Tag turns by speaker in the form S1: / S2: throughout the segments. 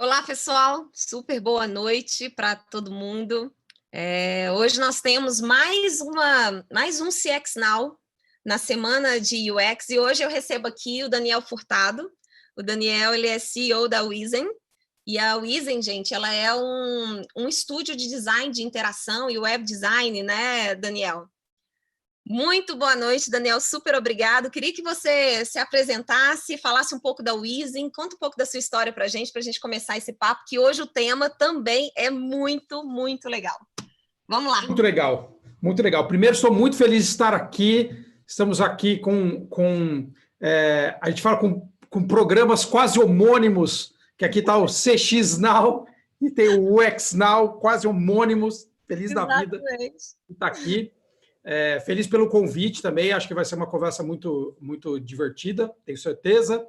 S1: Olá, pessoal. Super boa noite para todo mundo. Hoje nós temos mais um CX Now na semana de UX e hoje eu recebo aqui o Daniel Furtado. O Daniel, ele é CEO da Wizen e a Wizen, gente, ela é um estúdio de design de interação e web design, né, Daniel? Muito boa noite, Daniel, super obrigado. Queria que você se apresentasse, falasse um pouco da Wizen, conta um pouco da sua história para a gente começar esse papo, que hoje o tema também é muito, muito legal. Vamos lá.
S2: Muito legal, muito legal. Primeiro, estou muito feliz de estar aqui. Estamos aqui a gente fala com programas quase homônimos, que aqui está o CX Now e tem o UX Now, quase homônimos. Feliz da vida de estar aqui. Feliz pelo convite também, acho que vai ser uma conversa muito, muito divertida, tenho certeza.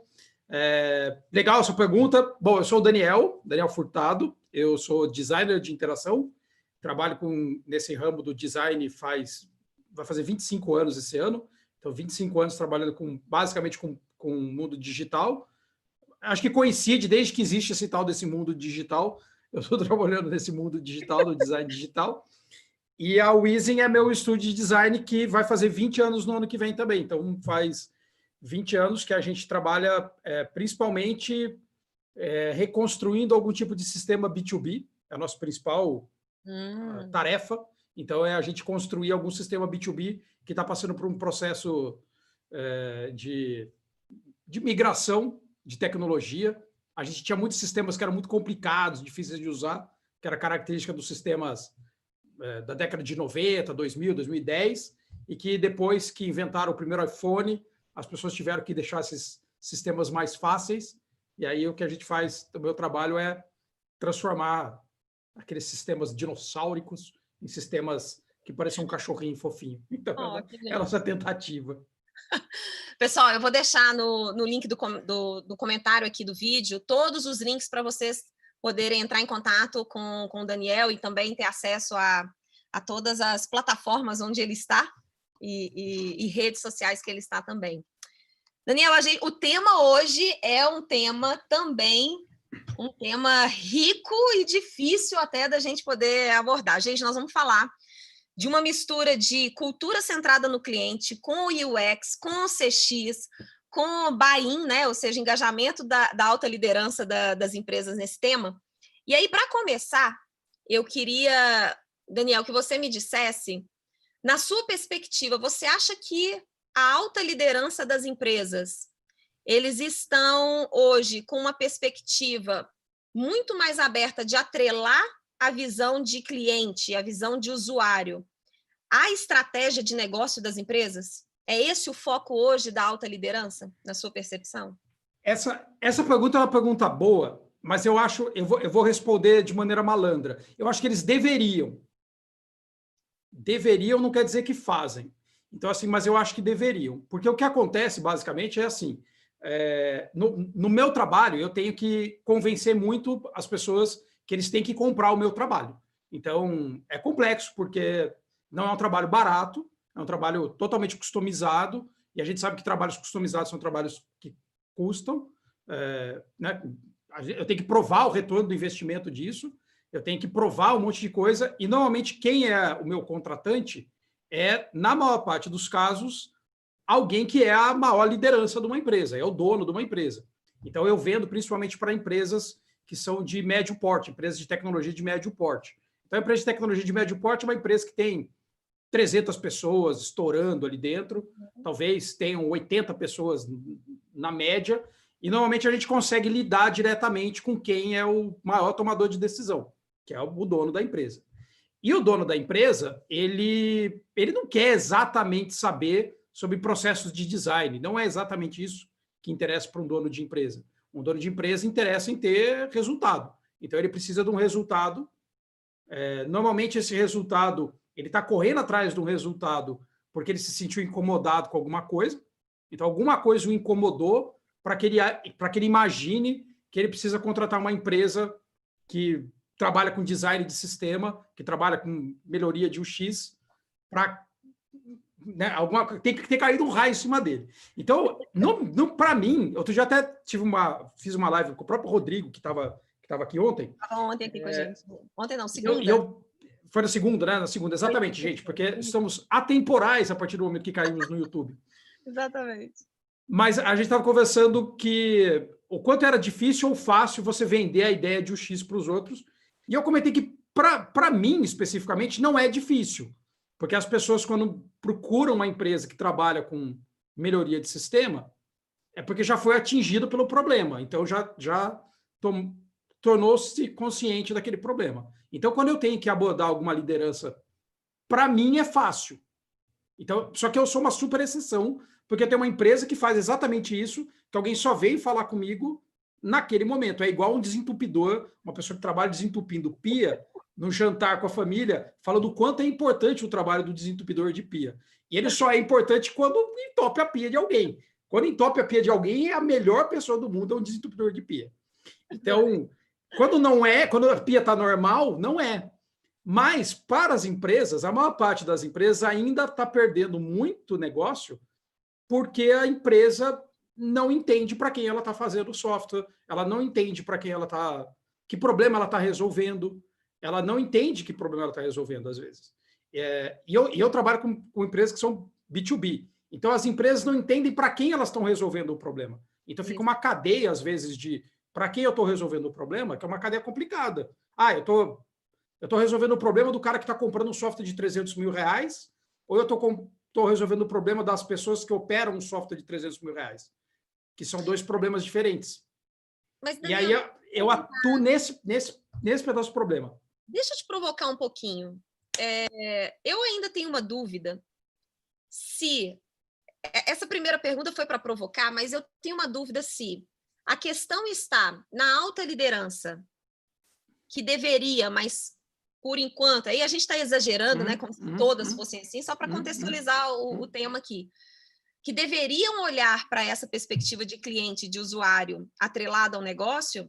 S2: Legal a sua pergunta. Bom, eu sou o Daniel Furtado, eu sou designer de interação, trabalho nesse ramo do design vai fazer 25 anos esse ano, então 25 anos trabalhando basicamente com o mundo digital. Acho que coincide desde que existe esse tal desse mundo digital, eu estou trabalhando nesse mundo digital, do design digital. E a Wizen é meu estúdio de design que vai fazer 20 anos no ano que vem também. Então, faz 20 anos que a gente trabalha principalmente reconstruindo algum tipo de sistema B2B. É a nossa principal tarefa. Então, é a gente construir algum sistema B2B que está passando por um processo de migração de tecnologia. A gente tinha muitos sistemas que eram muito complicados, difíceis de usar, que era característica dos sistemas da década de 90, 2000, 2010, e que depois que inventaram o primeiro iPhone, as pessoas tiveram que deixar esses sistemas mais fáceis, e aí o que a gente faz, o meu trabalho é transformar aqueles sistemas dinossáuricos em sistemas que parecem um cachorrinho fofinho. Então, é a nossa tentativa.
S1: Pessoal, eu vou deixar no link do comentário aqui do vídeo todos os links para vocês poderem entrar em contato com o Daniel e também ter acesso a todas as plataformas onde ele está e redes sociais que ele está também. Daniel, o tema hoje é um tema rico e difícil até da gente poder abordar. Gente, nós vamos falar de uma mistura de cultura centrada no cliente, com o UX, com o CX, com o buy-in, né? Ou seja, engajamento da alta liderança das empresas nesse tema. E aí, para começar, eu queria, Daniel, que você me dissesse, na sua perspectiva, você acha que a alta liderança das empresas, eles estão hoje com uma perspectiva muito mais aberta de atrelar a visão de cliente, a visão de usuário, a estratégia de negócio das empresas? É esse o foco hoje da alta liderança, na sua percepção?
S2: Essa pergunta é uma pergunta boa, mas eu vou responder de maneira malandra. Eu acho que eles deveriam. Deveriam não quer dizer que fazem. Então, assim, mas eu acho que deveriam. Porque o que acontece, basicamente, é assim, no meu trabalho, eu tenho que convencer muito as pessoas que eles têm que comprar o meu trabalho. Então, é complexo, porque não é um trabalho barato, é um trabalho totalmente customizado, e a gente sabe que trabalhos customizados são trabalhos que custam, né? Eu tenho que provar o retorno do investimento disso, eu tenho que provar um monte de coisa, e normalmente quem é o meu contratante é, na maior parte dos casos, alguém que é a maior liderança de uma empresa, é o dono de uma empresa. Então, eu vendo principalmente para empresas que são de médio porte, empresas de tecnologia de médio porte. Então, a empresa de tecnologia de médio porte é uma empresa que tem 300 pessoas estourando ali dentro, talvez tenham 80 pessoas na média, e normalmente a gente consegue lidar diretamente com quem é o maior tomador de decisão, que é o dono da empresa. E o dono da empresa, ele não quer exatamente saber sobre processos de design, não é exatamente isso que interessa para um dono de empresa. Um dono de empresa interessa em ter resultado, então ele precisa de um resultado. Normalmente esse resultado, ele está correndo atrás de um resultado porque ele se sentiu incomodado com alguma coisa, então alguma coisa o incomodou para que ele imagine que ele precisa contratar uma empresa que trabalha com design de sistema, que trabalha com melhoria de UX, para, né, tem que ter caído um raio em cima dele. Então, para mim, outro dia até fiz uma live com o próprio Rodrigo, que estava que estava aqui ontem.
S1: Estava ontem aqui com a gente. Ontem não, segunda.
S2: Foi na segunda, né? Na segunda, exatamente, gente, porque estamos atemporais a partir do momento que caímos no YouTube.
S1: Exatamente.
S2: Mas a gente estava conversando que o quanto era difícil ou fácil você vender a ideia de UX para os outros. E eu comentei que, para mim, especificamente, não é difícil. Porque as pessoas, quando procuram uma empresa que trabalha com melhoria de sistema, é porque já foi atingido pelo problema. Então, já tornou-se consciente daquele problema. Então, quando eu tenho que abordar alguma liderança, para mim é fácil. Então, só que eu sou uma super exceção, porque tem uma empresa que faz exatamente isso, que alguém só veio falar comigo naquele momento. É igual um desentupidor, uma pessoa que trabalha desentupindo pia, no jantar com a família, falando o quanto é importante o trabalho do desentupidor de pia. E ele só é importante quando entope a pia de alguém. Quando entope a pia de alguém, é a melhor pessoa do mundo, é um desentupidor de pia. Então, quando a pia está normal, não é. Mas, para as empresas, a maior parte das empresas ainda está perdendo muito negócio porque a empresa não entende para quem ela está fazendo o software, ela não entende para quem ela está, que problema ela está resolvendo, ela não entende que problema ela está resolvendo, às vezes. E eu trabalho com empresas que são B2B. Então, as empresas não entendem para quem elas estão resolvendo o problema. Então, fica uma cadeia, às vezes, de para quem eu estou resolvendo o problema, que é uma cadeia complicada. Eu estou resolvendo o problema do cara que está comprando um software de 300 mil reais, ou eu estou resolvendo o problema das pessoas que operam um software de 300 mil reais, que são dois problemas diferentes. Mas, Daniel, e aí eu atuo nesse pedaço do problema.
S1: Deixa eu te provocar um pouquinho. Eu ainda tenho uma dúvida se... Essa primeira pergunta foi para provocar, mas eu tenho uma dúvida se a questão está na alta liderança, que deveria, mas por enquanto, aí a gente está exagerando, né, como se todas fossem assim, só para contextualizar o tema aqui, que deveriam olhar para essa perspectiva de cliente, de usuário, atrelada ao negócio,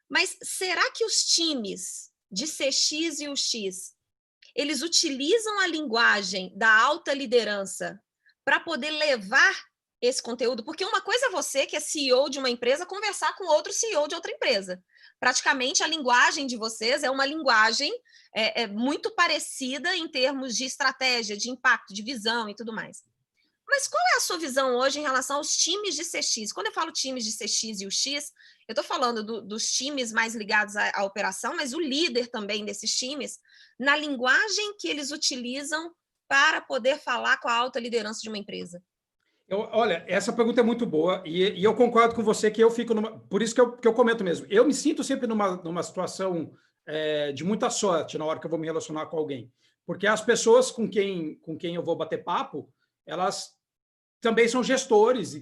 S1: mas será que os times de CX e UX, eles utilizam a linguagem da alta liderança para poder levar esse conteúdo? Porque uma coisa é você, que é CEO de uma empresa, conversar com outro CEO de outra empresa. Praticamente, a linguagem de vocês é uma linguagem muito parecida em termos de estratégia, de impacto, de visão e tudo mais. Mas qual é a sua visão hoje em relação aos times de CX? Quando eu falo times de CX e UX, eu estou falando dos times mais ligados à operação, mas o líder também desses times, na linguagem que eles utilizam para poder falar com a alta liderança de uma empresa.
S2: Olha, essa pergunta é muito boa e eu concordo com você que eu fico por isso que eu comento mesmo. Eu me sinto sempre numa situação de muita sorte na hora que eu vou me relacionar com alguém, porque as pessoas com quem eu vou bater papo, elas também são gestores e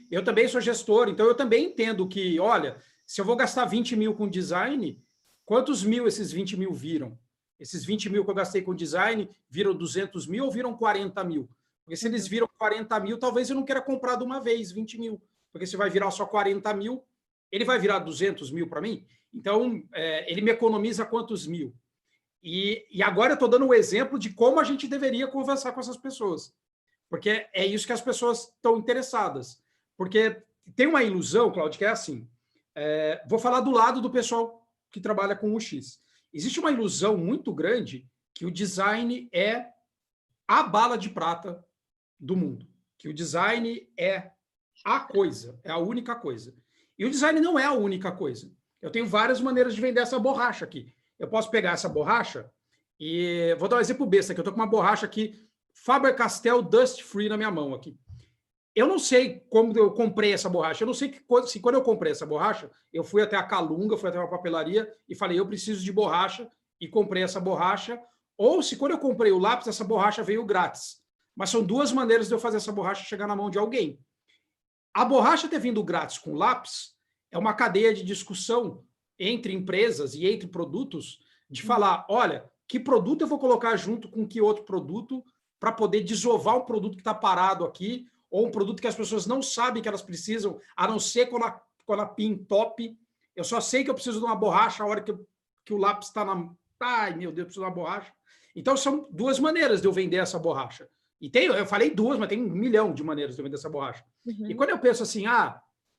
S2: eu também sou gestor, então eu também entendo que, olha, se eu vou gastar 20 mil com design, quantos mil esses 20 mil viram? Esses 20 mil que eu gastei com design viram 200 mil ou viram 40 mil? Porque se eles viram 40 mil, talvez eu não queira comprar de uma vez 20 mil. Porque se vai virar só 40 mil, ele vai virar 200 mil para mim? Então, ele me economiza quantos mil? E agora eu estou dando um exemplo de como a gente deveria conversar com essas pessoas. Porque é isso que as pessoas estão interessadas. Porque tem uma ilusão, Cláudio, que é assim. Vou falar do lado do pessoal que trabalha com UX. Existe uma ilusão muito grande que o design é a bala de prata do mundo, que o design é a coisa, é a única coisa. E o design não é a única coisa. Eu tenho várias maneiras de vender essa borracha aqui. Eu posso pegar essa borracha e vou dar um exemplo besta, que eu estou com uma borracha aqui, Faber-Castell Dust Free na minha mão aqui. Eu não sei como eu comprei essa borracha, eu não sei se quando eu comprei essa borracha, eu fui até a Calunga, fui até uma papelaria e falei, eu preciso de borracha, e comprei essa borracha, ou se quando eu comprei o lápis, essa borracha veio grátis. Mas são duas maneiras de eu fazer essa borracha chegar na mão de alguém. A borracha ter vindo grátis com lápis é uma cadeia de discussão entre empresas e entre produtos de falar, olha, que produto eu vou colocar junto com que outro produto para poder desovar um produto que está parado aqui, ou um produto que as pessoas não sabem que elas precisam, a não ser quando a PIN top. Eu só sei que eu preciso de uma borracha a hora que o lápis está na... Ai, meu Deus, eu preciso de uma borracha. Então, são duas maneiras de eu vender essa borracha. E eu falei duas, mas tem 1 milhão de maneiras de eu vender essa borracha. E quando eu penso assim,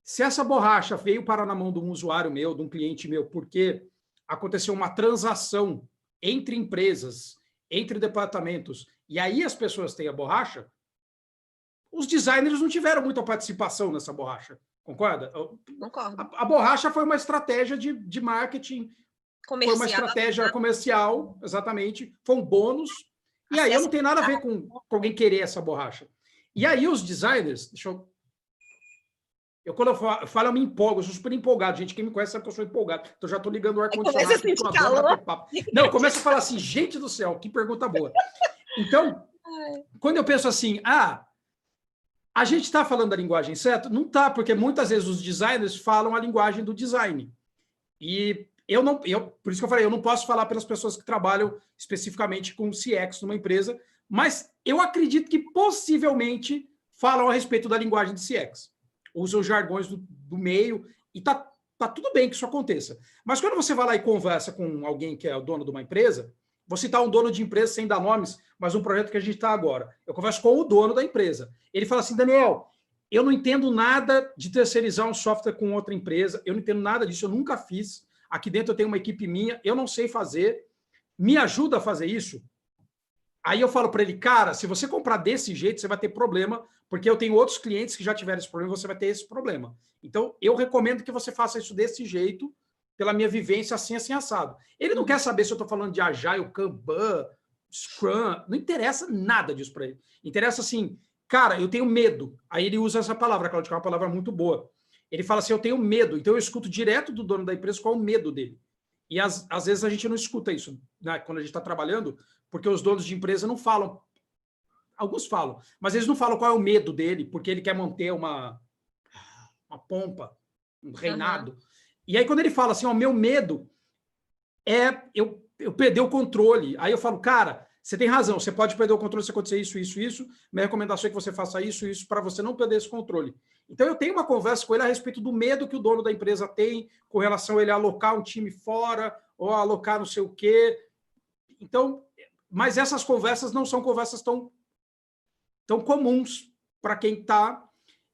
S2: Se essa borracha veio parar na mão de um usuário meu, de um cliente meu, porque aconteceu uma transação entre empresas, entre departamentos, e aí as pessoas têm a borracha, os designers não tiveram muita participação nessa borracha. Concorda?
S1: Concordo.
S2: A borracha foi uma estratégia de marketing, foi uma estratégia comercial, exatamente, foi um bônus, e aí eu não tenho nada a ver com alguém querer essa borracha. E aí os designers, quando eu falo, eu me empolgo, eu sou super empolgado. Gente, quem me conhece sabe que eu sou empolgado. Então já estou ligando o ar-condicionado. Não, eu começo a falar assim, gente do céu, que pergunta boa. Então, quando eu penso assim, a gente está falando da linguagem certa? Não está, porque muitas vezes os designers falam a linguagem do design. E por isso que eu falei, eu não posso falar pelas pessoas que trabalham especificamente com CX numa empresa, mas eu acredito que possivelmente falam a respeito da linguagem de CX. Usam os jargões do meio, e tá tudo bem que isso aconteça. Mas quando você vai lá e conversa com alguém que é o dono de uma empresa, vou citar um dono de empresa sem dar nomes, mas um projeto que a gente está agora. Eu converso com o dono da empresa. Ele fala assim, Daniel, eu não entendo nada de terceirizar um software com outra empresa, eu não entendo nada disso, eu nunca fiz. Aqui dentro eu tenho uma equipe minha, eu não sei fazer. Me ajuda a fazer isso? Aí eu falo para ele, cara, se você comprar desse jeito, você vai ter problema, porque eu tenho outros clientes que já tiveram esse problema, você vai ter esse problema. Então, eu recomendo que você faça isso desse jeito, pela minha vivência, assim assado. Ele não quer saber se eu estou falando de Agile, Kanban, Scrum, não interessa nada disso para ele. Interessa assim, cara, eu tenho medo. Aí ele usa essa palavra, Claudio, que é uma palavra muito boa. Ele fala assim, eu tenho medo. Então eu escuto direto do dono da empresa qual é o medo dele. E às vezes a gente não escuta isso, né, quando a gente está trabalhando, porque os donos de empresa não falam. Alguns falam, mas eles não falam qual é o medo dele, porque ele quer manter uma pompa, um reinado. Uhum. E aí quando ele fala assim, o meu medo é eu perder o controle. Aí eu falo, cara, você tem razão, você pode perder o controle se acontecer isso, isso, isso. Minha recomendação é que você faça isso, isso, para você não perder esse controle. Então eu tenho uma conversa com ele a respeito do medo que o dono da empresa tem com relação a ele alocar um time fora ou alocar não sei o quê. Então, mas essas conversas não são conversas tão comuns para quem está.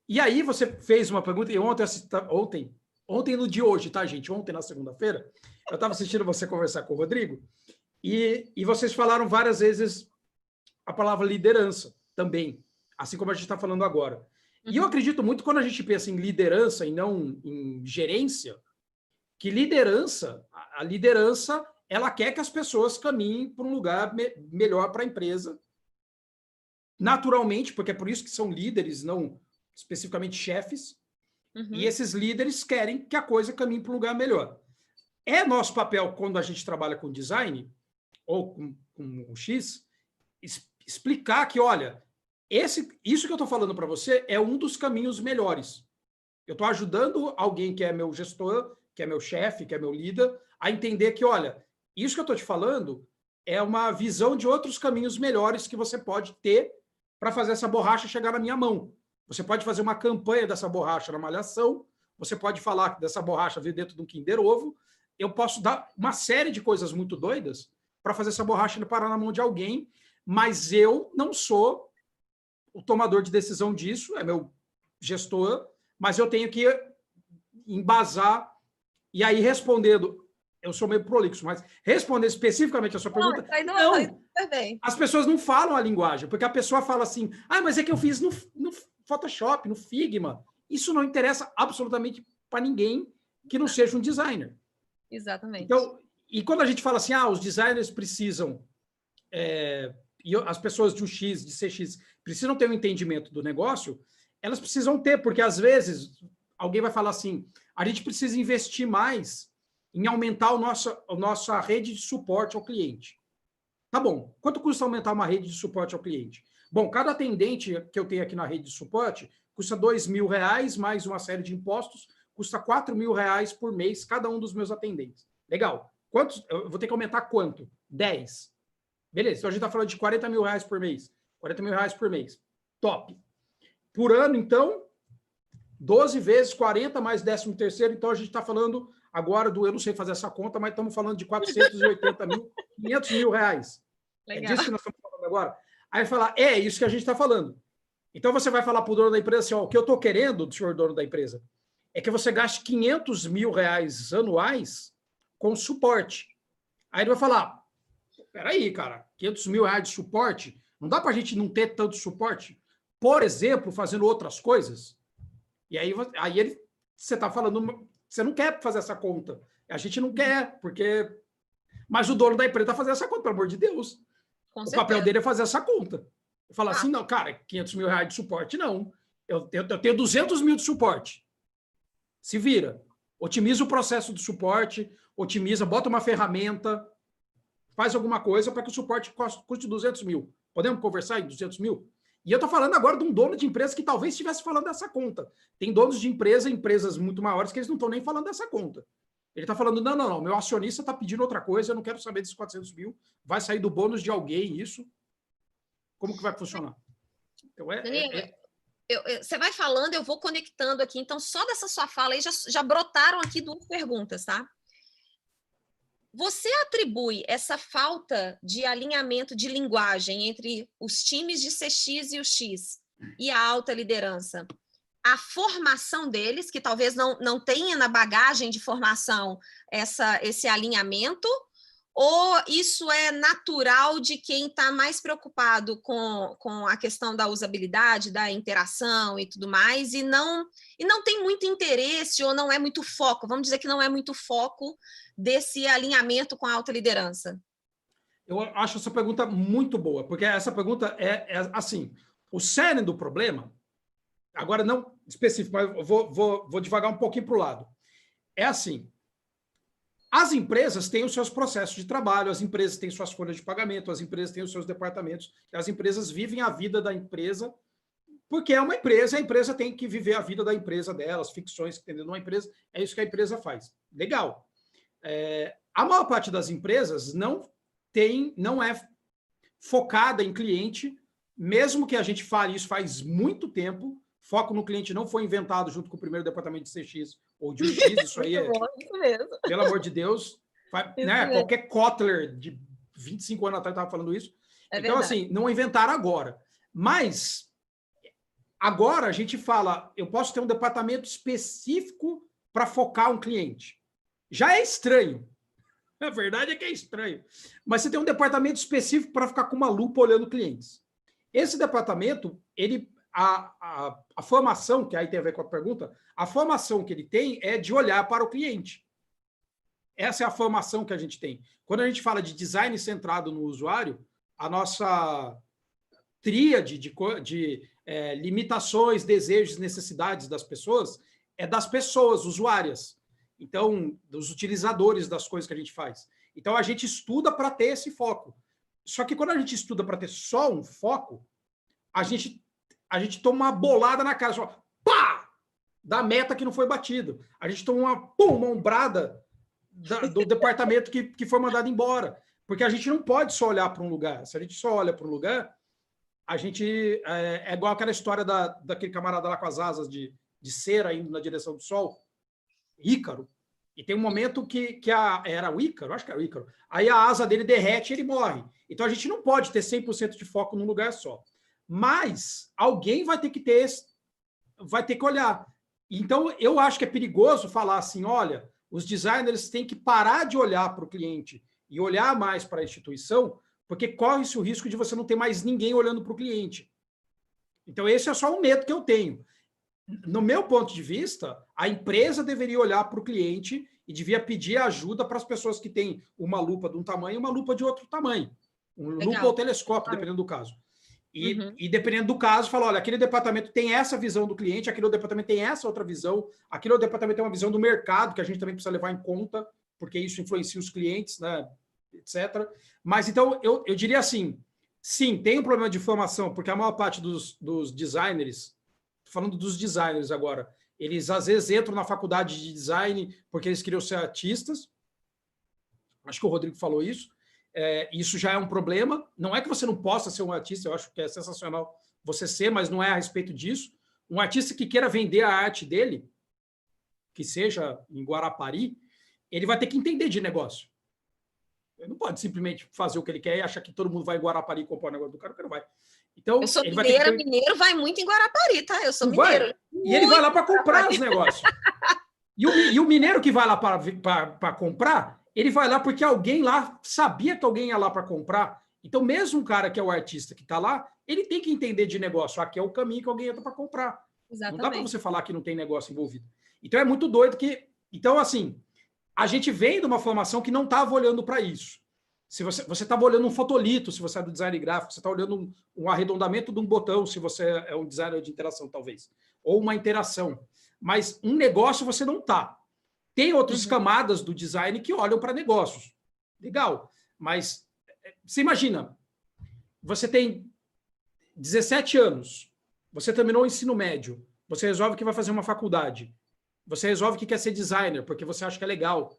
S2: E aí você fez uma pergunta, e ontem no de hoje, tá, gente? Ontem, na segunda-feira, eu estava assistindo você conversar com o Rodrigo, e vocês falaram várias vezes a palavra liderança também, assim como a gente está falando agora. E eu acredito muito, quando a gente pensa em liderança e não em gerência, que a liderança, ela quer que as pessoas caminhem para um lugar melhor para a empresa, naturalmente, porque é por isso que são líderes, não especificamente chefes, e esses líderes querem que a coisa caminhe para um lugar melhor. É nosso papel, quando a gente trabalha com design, ou com o X, explicar que, olha, isso que eu estou falando para você é um dos caminhos melhores. Eu estou ajudando alguém que é meu gestor, que é meu chefe, que é meu líder, a entender que, olha, isso que eu estou te falando é uma visão de outros caminhos melhores que você pode ter para fazer essa borracha chegar na minha mão. Você pode fazer uma campanha dessa borracha na Malhação, você pode falar dessa borracha vir dentro de um Kinder Ovo, eu posso dar uma série de coisas muito doidas para fazer essa borracha parar na mão de alguém, mas eu não sou o tomador de decisão disso, é meu gestor, mas eu tenho que embasar, e aí respondendo, eu sou meio prolixo, mas respondendo especificamente a sua pergunta, as pessoas não falam a linguagem, porque a pessoa fala assim, mas é que eu fiz no Photoshop, no Figma. Isso não interessa absolutamente para ninguém que não seja um designer.
S1: Exatamente.
S2: Então, e quando a gente fala assim, os designers precisam, e as pessoas de UX, de CX, precisam ter um entendimento do negócio, elas precisam ter, porque às vezes alguém vai falar assim, a gente precisa investir mais em aumentar a nossa rede de suporte ao cliente. Tá bom, quanto custa aumentar uma rede de suporte ao cliente? Bom, cada atendente que eu tenho aqui na rede de suporte custa R$2.000, mais uma série de impostos, custa R$4.000 por mês, cada um dos meus atendentes. Legal. Eu vou ter que aumentar quanto? 10. Beleza, então a gente está falando de R$40.000 por mês. R$40.000 por mês. Top. Por ano, então, 12 vezes 40 mais 13º, então a gente está falando agora eu não sei fazer essa conta, mas estamos falando de 480 mil, 500 mil reais. Legal. É disso que nós estamos falando agora. Aí falar, é isso que a gente está falando. Então você vai falar para o dono da empresa assim, o que eu estou querendo do senhor dono da empresa é que você gaste R$500 mil anuais com suporte. Aí ele vai falar, peraí, cara, R$500 mil de suporte? Não dá para a gente não ter tanto suporte? Por exemplo, fazendo outras coisas? E aí você está falando, você não quer fazer essa conta. A gente não quer, porque... Mas o dono da empresa está fazendo essa conta, pelo amor de Deus.
S1: Com
S2: o
S1: certeza.
S2: papel dele é fazer essa conta. Falar assim, não, cara, R$500 mil de suporte, não. Eu tenho 200 mil de suporte. Se vira. Otimiza o processo de suporte, otimiza, bota uma ferramenta, faz alguma coisa para que o suporte custe 200 mil. Podemos conversar em 200 mil? E eu estou falando agora de um dono de empresa que talvez estivesse falando dessa conta. Tem donos de empresas muito maiores, que eles não estão nem falando dessa conta. Ele está falando, não, meu acionista está pedindo outra coisa, eu não quero saber desses 400 mil, vai sair do bônus de alguém isso. Como que vai funcionar? Então,
S1: Danilo, você vai falando, eu vou conectando aqui. Então, só dessa sua fala aí, já brotaram aqui 2 perguntas, tá? Você atribui essa falta de alinhamento de linguagem entre os times de CX e o X e a alta liderança à formação deles, que talvez não tenha na bagagem de formação esse alinhamento, ou isso é natural de quem está mais preocupado com a questão da usabilidade, da interação e tudo mais, e não tem muito interesse ou não é muito foco, vamos dizer que não é muito foco desse alinhamento com a alta liderança?
S2: Eu acho essa pergunta muito boa, porque essa pergunta é assim, o cerne do problema, agora não específico, mas eu vou devagar um pouquinho para o lado. É assim, as empresas têm os seus processos de trabalho, as empresas têm suas folhas de pagamento, as empresas têm os seus departamentos, as empresas vivem a vida da empresa, porque é uma empresa, a empresa tem que viver a vida da empresa dela, as ficções que tem dentro de uma empresa, é isso que a empresa faz. Legal. A maior parte das empresas não é focada em cliente, mesmo que a gente fale isso faz muito tempo, foco no cliente não foi inventado junto com o primeiro departamento de CX ou de UX, isso aí é...
S1: Isso mesmo.
S2: Pelo amor de Deus, né? Qualquer Kotler de 25 anos atrás estava falando isso. Então, assim, não inventaram agora. Mas, agora a gente fala, eu posso ter um departamento específico para focar um cliente. Já é estranho. A verdade é que é estranho. Mas você tem um departamento específico para ficar com uma lupa olhando clientes. Esse departamento, a formação, que aí tem a ver com a pergunta, a formação que ele tem é de olhar para o cliente. Essa é a formação que a gente tem. Quando a gente fala de design centrado no usuário, a nossa tríade de limitações, desejos, necessidades das pessoas é das pessoas usuárias. Então, dos utilizadores das coisas que a gente faz. Então, a gente estuda para ter esse foco. Só que quando a gente estuda para ter só um foco, a gente toma uma bolada na cara, só, pá! Da meta que não foi batido. A gente toma uma ombrada do departamento que foi mandado embora. Porque a gente não pode só olhar para um lugar. Se a gente só olha para um lugar, a gente... É igual aquela história daquele camarada lá com as asas de cera indo na direção do sol. Ícaro. E tem um momento que era o Ícaro? Acho que era o Ícaro. Aí a asa dele derrete e ele morre. Então a gente não pode ter 100% de foco num lugar só. Mas alguém vai ter que olhar. Então eu acho que é perigoso falar assim, olha, os designers têm que parar de olhar para o cliente e olhar mais para a instituição, porque corre-se o risco de você não ter mais ninguém olhando para o cliente. Então esse é só um medo que eu tenho. No meu ponto de vista, a empresa deveria olhar para o cliente e devia pedir ajuda para as pessoas que têm uma lupa de um tamanho e uma lupa de outro tamanho. Lupa ou telescópio, dependendo do caso. E dependendo do caso, fala, olha, aquele departamento tem essa visão do cliente, aquele departamento tem essa outra visão, aquele departamento tem uma visão do mercado, que a gente também precisa levar em conta, porque isso influencia os clientes, né, etc. Mas, então, eu diria assim, sim, tem um problema de formação, porque a maior parte dos designers, falando dos designers agora, eles às vezes entram na faculdade de design porque eles queriam ser artistas. Acho que o Rodrigo falou isso. Isso já é um problema. Não é que você não possa ser um artista, eu acho que é sensacional você ser, mas não é a respeito disso. Um artista que queira vender a arte dele, que seja em Guarapari, ele vai ter que entender de negócio. Ele não pode simplesmente fazer o que ele quer e achar que todo mundo vai em Guarapari e comprar o negócio do cara, porque não vai. Então,
S1: eu sou mineira, mineiro vai muito em Guarapari, tá? Eu sou
S2: mineiro.
S1: Vai.
S2: E ele vai lá para comprar os negócios. E o mineiro que vai lá para comprar, ele vai lá porque alguém lá sabia que alguém ia lá para comprar. Então, mesmo um cara que é o artista que está lá, ele tem que entender de negócio. Aqui é o caminho que alguém entra para comprar. Exatamente. Não dá para você falar que não tem negócio envolvido. Então, é muito doido que... Então, assim, a gente vem de uma formação que não estava olhando para isso. Se você estava olhando um fotolito, se você é do design gráfico, você está olhando um arredondamento de um botão, se você é um designer de interação, talvez. Ou uma interação. Mas um negócio você não está. Tem outras camadas do design que olham para negócios. Legal. Mas você imagina, você tem 17 anos, você terminou o ensino médio, você resolve que vai fazer uma faculdade, você resolve que quer ser designer, porque você acha que é legal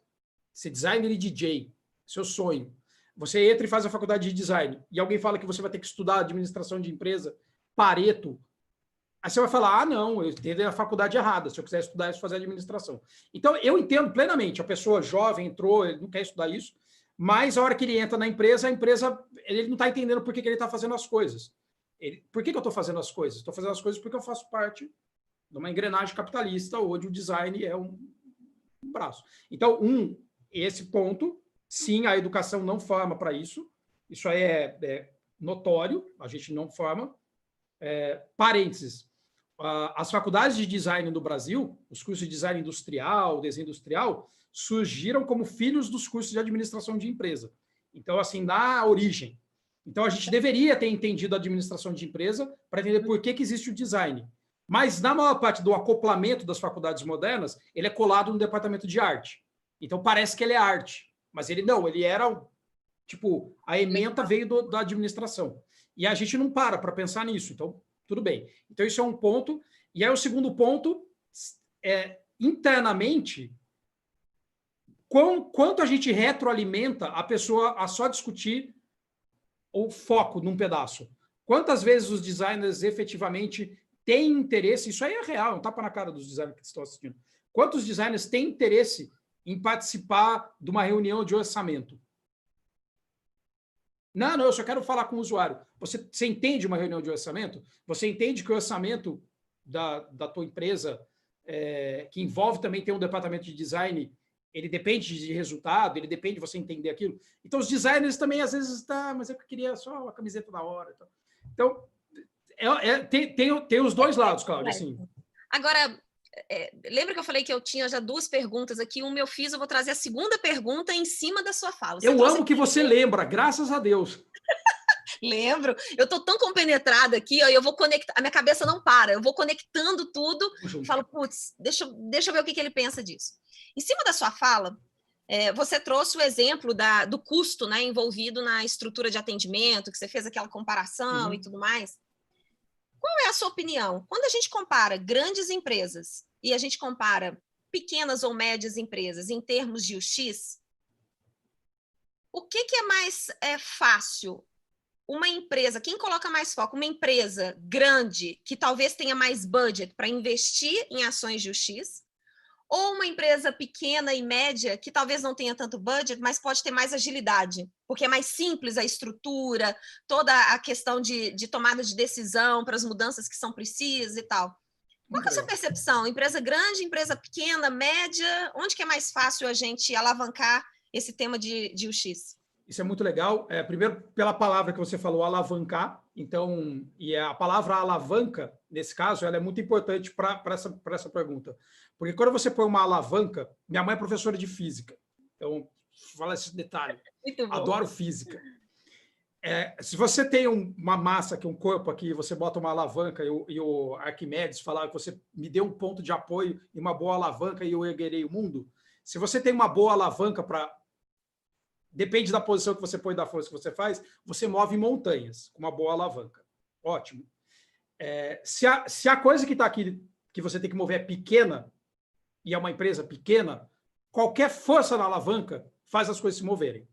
S2: ser designer e DJ, seu sonho. Você entra e faz a faculdade de design, e alguém fala que você vai ter que estudar administração de empresa, Pareto. Aí você vai falar, ah, não, eu tenho a faculdade errada, se eu quiser estudar isso, fazer administração. Então, eu entendo plenamente, a pessoa jovem entrou, ele não quer estudar isso, mas a hora que ele entra na empresa, ele não está entendendo por que ele está fazendo as coisas. Por que eu estou fazendo as coisas? Estou fazendo as coisas porque eu faço parte de uma engrenagem capitalista, onde o design é um braço. Então, esse ponto, sim, a educação não forma para isso, isso aí é notório, a gente não forma. Parênteses, as faculdades de design no Brasil, os cursos de design industrial, desenho industrial, surgiram como filhos dos cursos de administração de empresa. Então, assim, na origem. Então, a gente deveria ter entendido a administração de empresa para entender por que existe o design. Mas, na maior parte do acoplamento das faculdades modernas, ele é colado no departamento de arte. Então, parece que ele é arte. Mas ele não, ele era, tipo, a ementa veio da administração. E a gente não para pensar nisso. Então, tudo bem. Então, isso é um ponto. E aí, o segundo ponto é, internamente, quanto a gente retroalimenta a pessoa a só discutir o foco num pedaço. Quantas vezes os designers efetivamente têm interesse, isso aí é real, um tapa na cara dos designers que estão assistindo. Quantos designers têm interesse em participar de uma reunião de orçamento? Não, eu só quero falar com o usuário. Você entende uma reunião de orçamento? Você entende que o orçamento da tua empresa, que envolve também ter um departamento de design, ele depende de resultado, ele depende de você entender aquilo. Então, os designers também, às vezes, mas eu queria só a camiseta da hora. Então, tem os dois lados, Cláudia. Assim.
S1: Agora, lembra que eu falei que eu tinha já 2 perguntas aqui? Uma eu fiz, eu vou trazer a segunda pergunta em cima da sua fala.
S2: Eu amo que você lembra, graças a Deus.
S1: Lembro. Eu estou tão compenetrada aqui, ó, eu vou conectar, a minha cabeça não para, eu vou conectando tudo e falo, putz, deixa eu ver o que ele pensa disso. Em cima da sua fala, você trouxe o exemplo do custo, né, envolvido na estrutura de atendimento, que você fez aquela comparação e tudo mais. Qual é a sua opinião? Quando a gente compara grandes empresas e a gente compara pequenas ou médias empresas em termos de UX, o que é mais fácil? Uma empresa, quem coloca mais foco? Uma empresa grande, que talvez tenha mais budget para investir em ações de UX, ou uma empresa pequena e média, que talvez não tenha tanto budget, mas pode ter mais agilidade, porque é mais simples a estrutura, toda a questão de tomada de decisão para as mudanças que são precisas e tal. Qual que é a sua percepção? Empresa grande, empresa pequena, média? Onde que é mais fácil a gente alavancar esse tema de UX?
S2: Isso é muito legal. Primeiro, pela palavra que você falou, alavancar. Então, a palavra alavanca, nesse caso, ela é muito importante para essa pergunta. Porque quando você põe uma alavanca, minha mãe é professora de física. Então, fala esse detalhe. Adoro física. Se você tem uma massa aqui, um corpo aqui, você bota uma alavanca e o Arquimedes falava que você me deu um ponto de apoio e uma boa alavanca e eu erguerei o mundo. Se você tem uma boa alavanca para... Depende da posição que você põe, da força que você faz, você move montanhas com uma boa alavanca. Ótimo. Se a coisa que está aqui, que você tem que mover é pequena, e é uma empresa pequena, qualquer força na alavanca faz as coisas se moverem.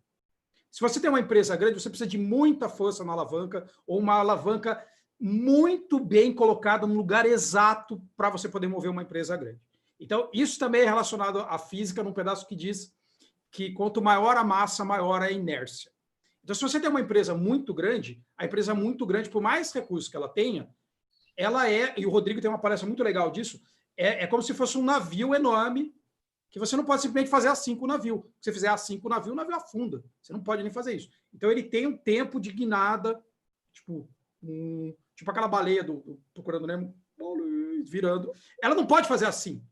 S2: Se você tem uma empresa grande, você precisa de muita força na alavanca, ou uma alavanca muito bem colocada no lugar exato para você poder mover uma empresa grande. Então, isso também é relacionado à física, num pedaço que diz que quanto maior a massa, maior a inércia. Então, se você tem uma empresa muito grande, a empresa muito grande, por mais recursos que ela tenha, e o Rodrigo tem uma palestra muito legal disso, é como se fosse um navio enorme que você não pode simplesmente fazer assim com o navio. Se você fizer assim com o navio afunda. Você não pode nem fazer isso. Então, ele tem um tempo de guinada, tipo aquela baleia do Procurando Nemo, virando. Ela não pode fazer assim.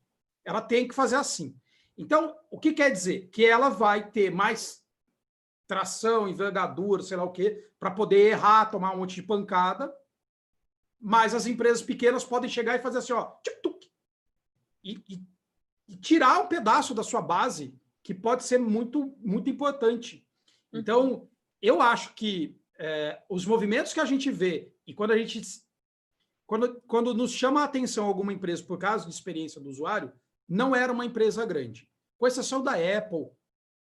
S2: Ela tem que fazer assim. Então, o que quer dizer? Que ela vai ter mais tração, envergadura, sei lá o quê, para poder errar, tomar um monte de pancada, mas as empresas pequenas podem chegar e fazer assim, ó, e tirar um pedaço da sua base, que pode ser muito, muito importante. Então, eu acho que os movimentos que a gente vê, e quando nos chama a atenção alguma empresa por causa de experiência do usuário, não era uma empresa grande. Com exceção da Apple,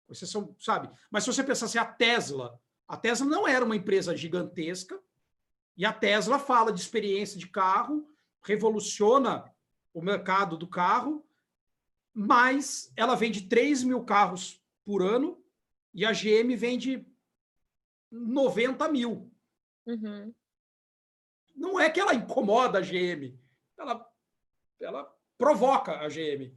S2: com exceção, sabe? Mas se você pensar assim, a Tesla não era uma empresa gigantesca, e a Tesla fala de experiência de carro, revoluciona o mercado do carro, mas ela vende 3 mil carros por ano e a GM vende 90 mil.
S1: Uhum.
S2: Não é que ela incomoda a GM, ela provoca a GM.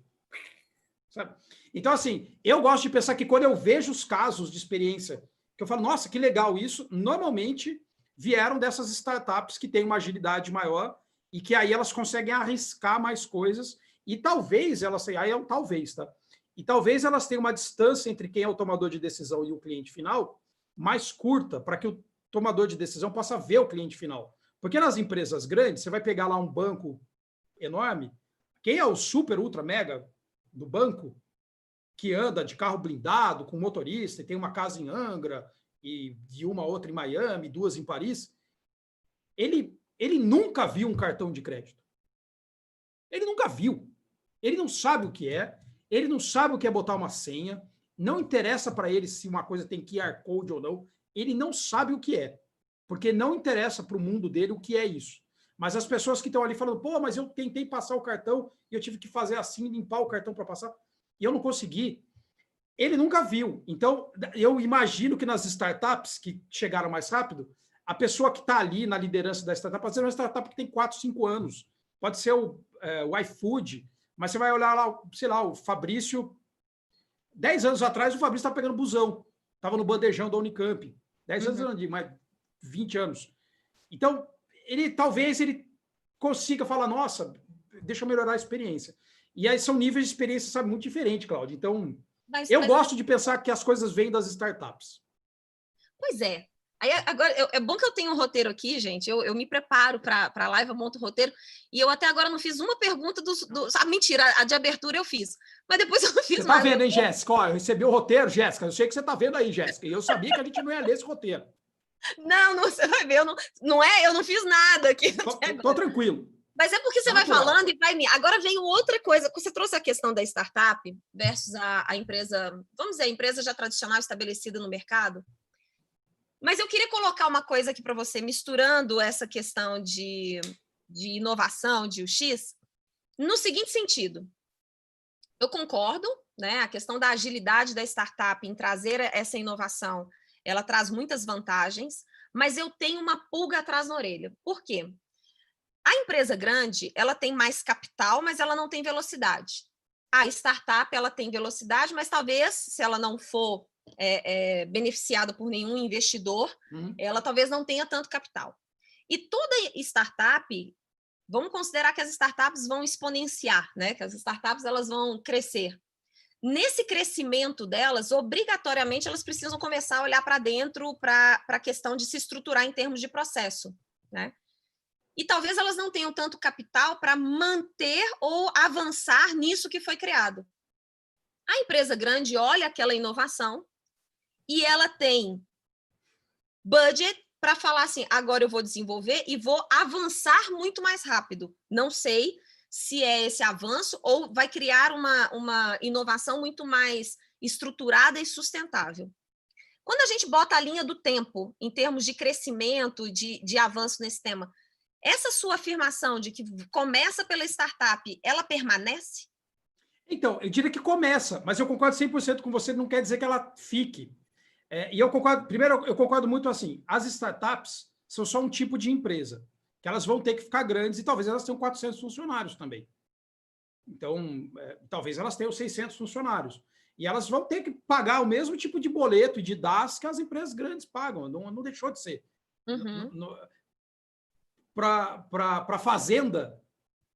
S2: Sabe? Então, assim, eu gosto de pensar que quando eu vejo os casos de experiência, que eu falo, nossa, que legal isso, normalmente vieram dessas startups que têm uma agilidade maior e que aí elas conseguem arriscar mais coisas e talvez elas tenham, aí é um talvez, tá? E talvez elas tenham uma distância entre quem é o tomador de decisão e o cliente final mais curta, para que o tomador de decisão possa ver o cliente final. Porque nas empresas grandes, você vai pegar lá um banco enorme, quem é o super, ultra, mega do banco, que anda de carro blindado, com motorista, e tem uma casa em Angra, e de uma outra em Miami, 2 em Paris, ele nunca viu um cartão de crédito. Ele nunca viu. Ele não sabe o que é, ele não sabe o que é botar uma senha, não interessa para ele se uma coisa tem QR Code ou não, ele não sabe o que é, porque não interessa para o mundo dele o que é isso. Mas as pessoas que estão ali falando, pô, mas eu tentei passar o cartão e eu tive que fazer assim, limpar o cartão para passar, e eu não consegui. Ele nunca viu. Então, eu imagino que nas startups que chegaram mais rápido, a pessoa que está ali na liderança da startup pode ser uma startup que tem 4, 5 anos. Pode ser o iFood, mas você vai olhar lá, sei lá, o Fabrício. 10 anos atrás, o Fabrício estava pegando busão. Estava no bandejão da Unicamp. 10 anos, não digo, mas 20 anos. Então, talvez ele consiga falar, nossa, deixa eu melhorar a experiência. E aí são níveis de experiência, sabe, muito diferentes, Cláudio. Então, eu gosto de pensar que as coisas vêm das startups.
S1: Pois é. Aí, agora, é bom que eu tenho um roteiro aqui, gente. Eu me preparo para a live, eu monto o roteiro. E eu até agora não fiz uma pergunta mentira, a de abertura eu fiz. Mas depois eu não fiz
S2: mais. Você
S1: tá
S2: vendo, hein, Jéssica? Ó, eu recebi o roteiro, Jéssica. Eu sei que você tá vendo aí, Jéssica. E eu sabia que a gente não ia ler esse roteiro.
S1: Não, você vai ver. Eu não fiz nada aqui.
S2: Tô tranquilo.
S1: Mas é porque você vai falando e vai me. Agora veio outra coisa. Você trouxe a questão da startup versus a empresa, vamos dizer, a empresa já tradicional estabelecida no mercado. Mas eu queria colocar uma coisa aqui para você, misturando essa questão de inovação, de UX, no seguinte sentido. Eu concordo, né? A questão da agilidade da startup em trazer essa inovação, ela traz muitas vantagens, mas eu tenho uma pulga atrás na orelha. Por quê? A empresa grande, ela tem mais capital, mas ela não tem velocidade. A startup, ela tem velocidade, mas talvez, se ela não for beneficiada por nenhum investidor, ela talvez não tenha tanto capital. E toda startup, vamos considerar que as startups vão exponenciar, né? Que as startups elas vão crescer. Nesse crescimento delas, obrigatoriamente, elas precisam começar a olhar para dentro para a questão de se estruturar em termos de processo, né? E talvez elas não tenham tanto capital para manter ou avançar nisso que foi criado. A empresa grande olha aquela inovação e ela tem budget para falar assim, agora eu vou desenvolver e vou avançar muito mais rápido. Não sei se é esse avanço ou vai criar uma inovação muito mais estruturada e sustentável. Quando a gente bota a linha do tempo em termos de crescimento, de avanço nesse tema, essa sua afirmação de que começa pela startup, ela permanece?
S2: Então, eu diria que começa, mas eu concordo 100% com você, não quer dizer que ela fique. E eu concordo, primeiro, eu concordo muito assim, as startups são só um tipo de empresa, que elas vão ter que ficar grandes e talvez elas tenham 400 funcionários também. Então, talvez elas tenham 600 funcionários. E elas vão ter que pagar o mesmo tipo de boleto e de DAS que as empresas grandes pagam. Não deixou de ser.
S1: Uhum.
S2: Para a fazenda,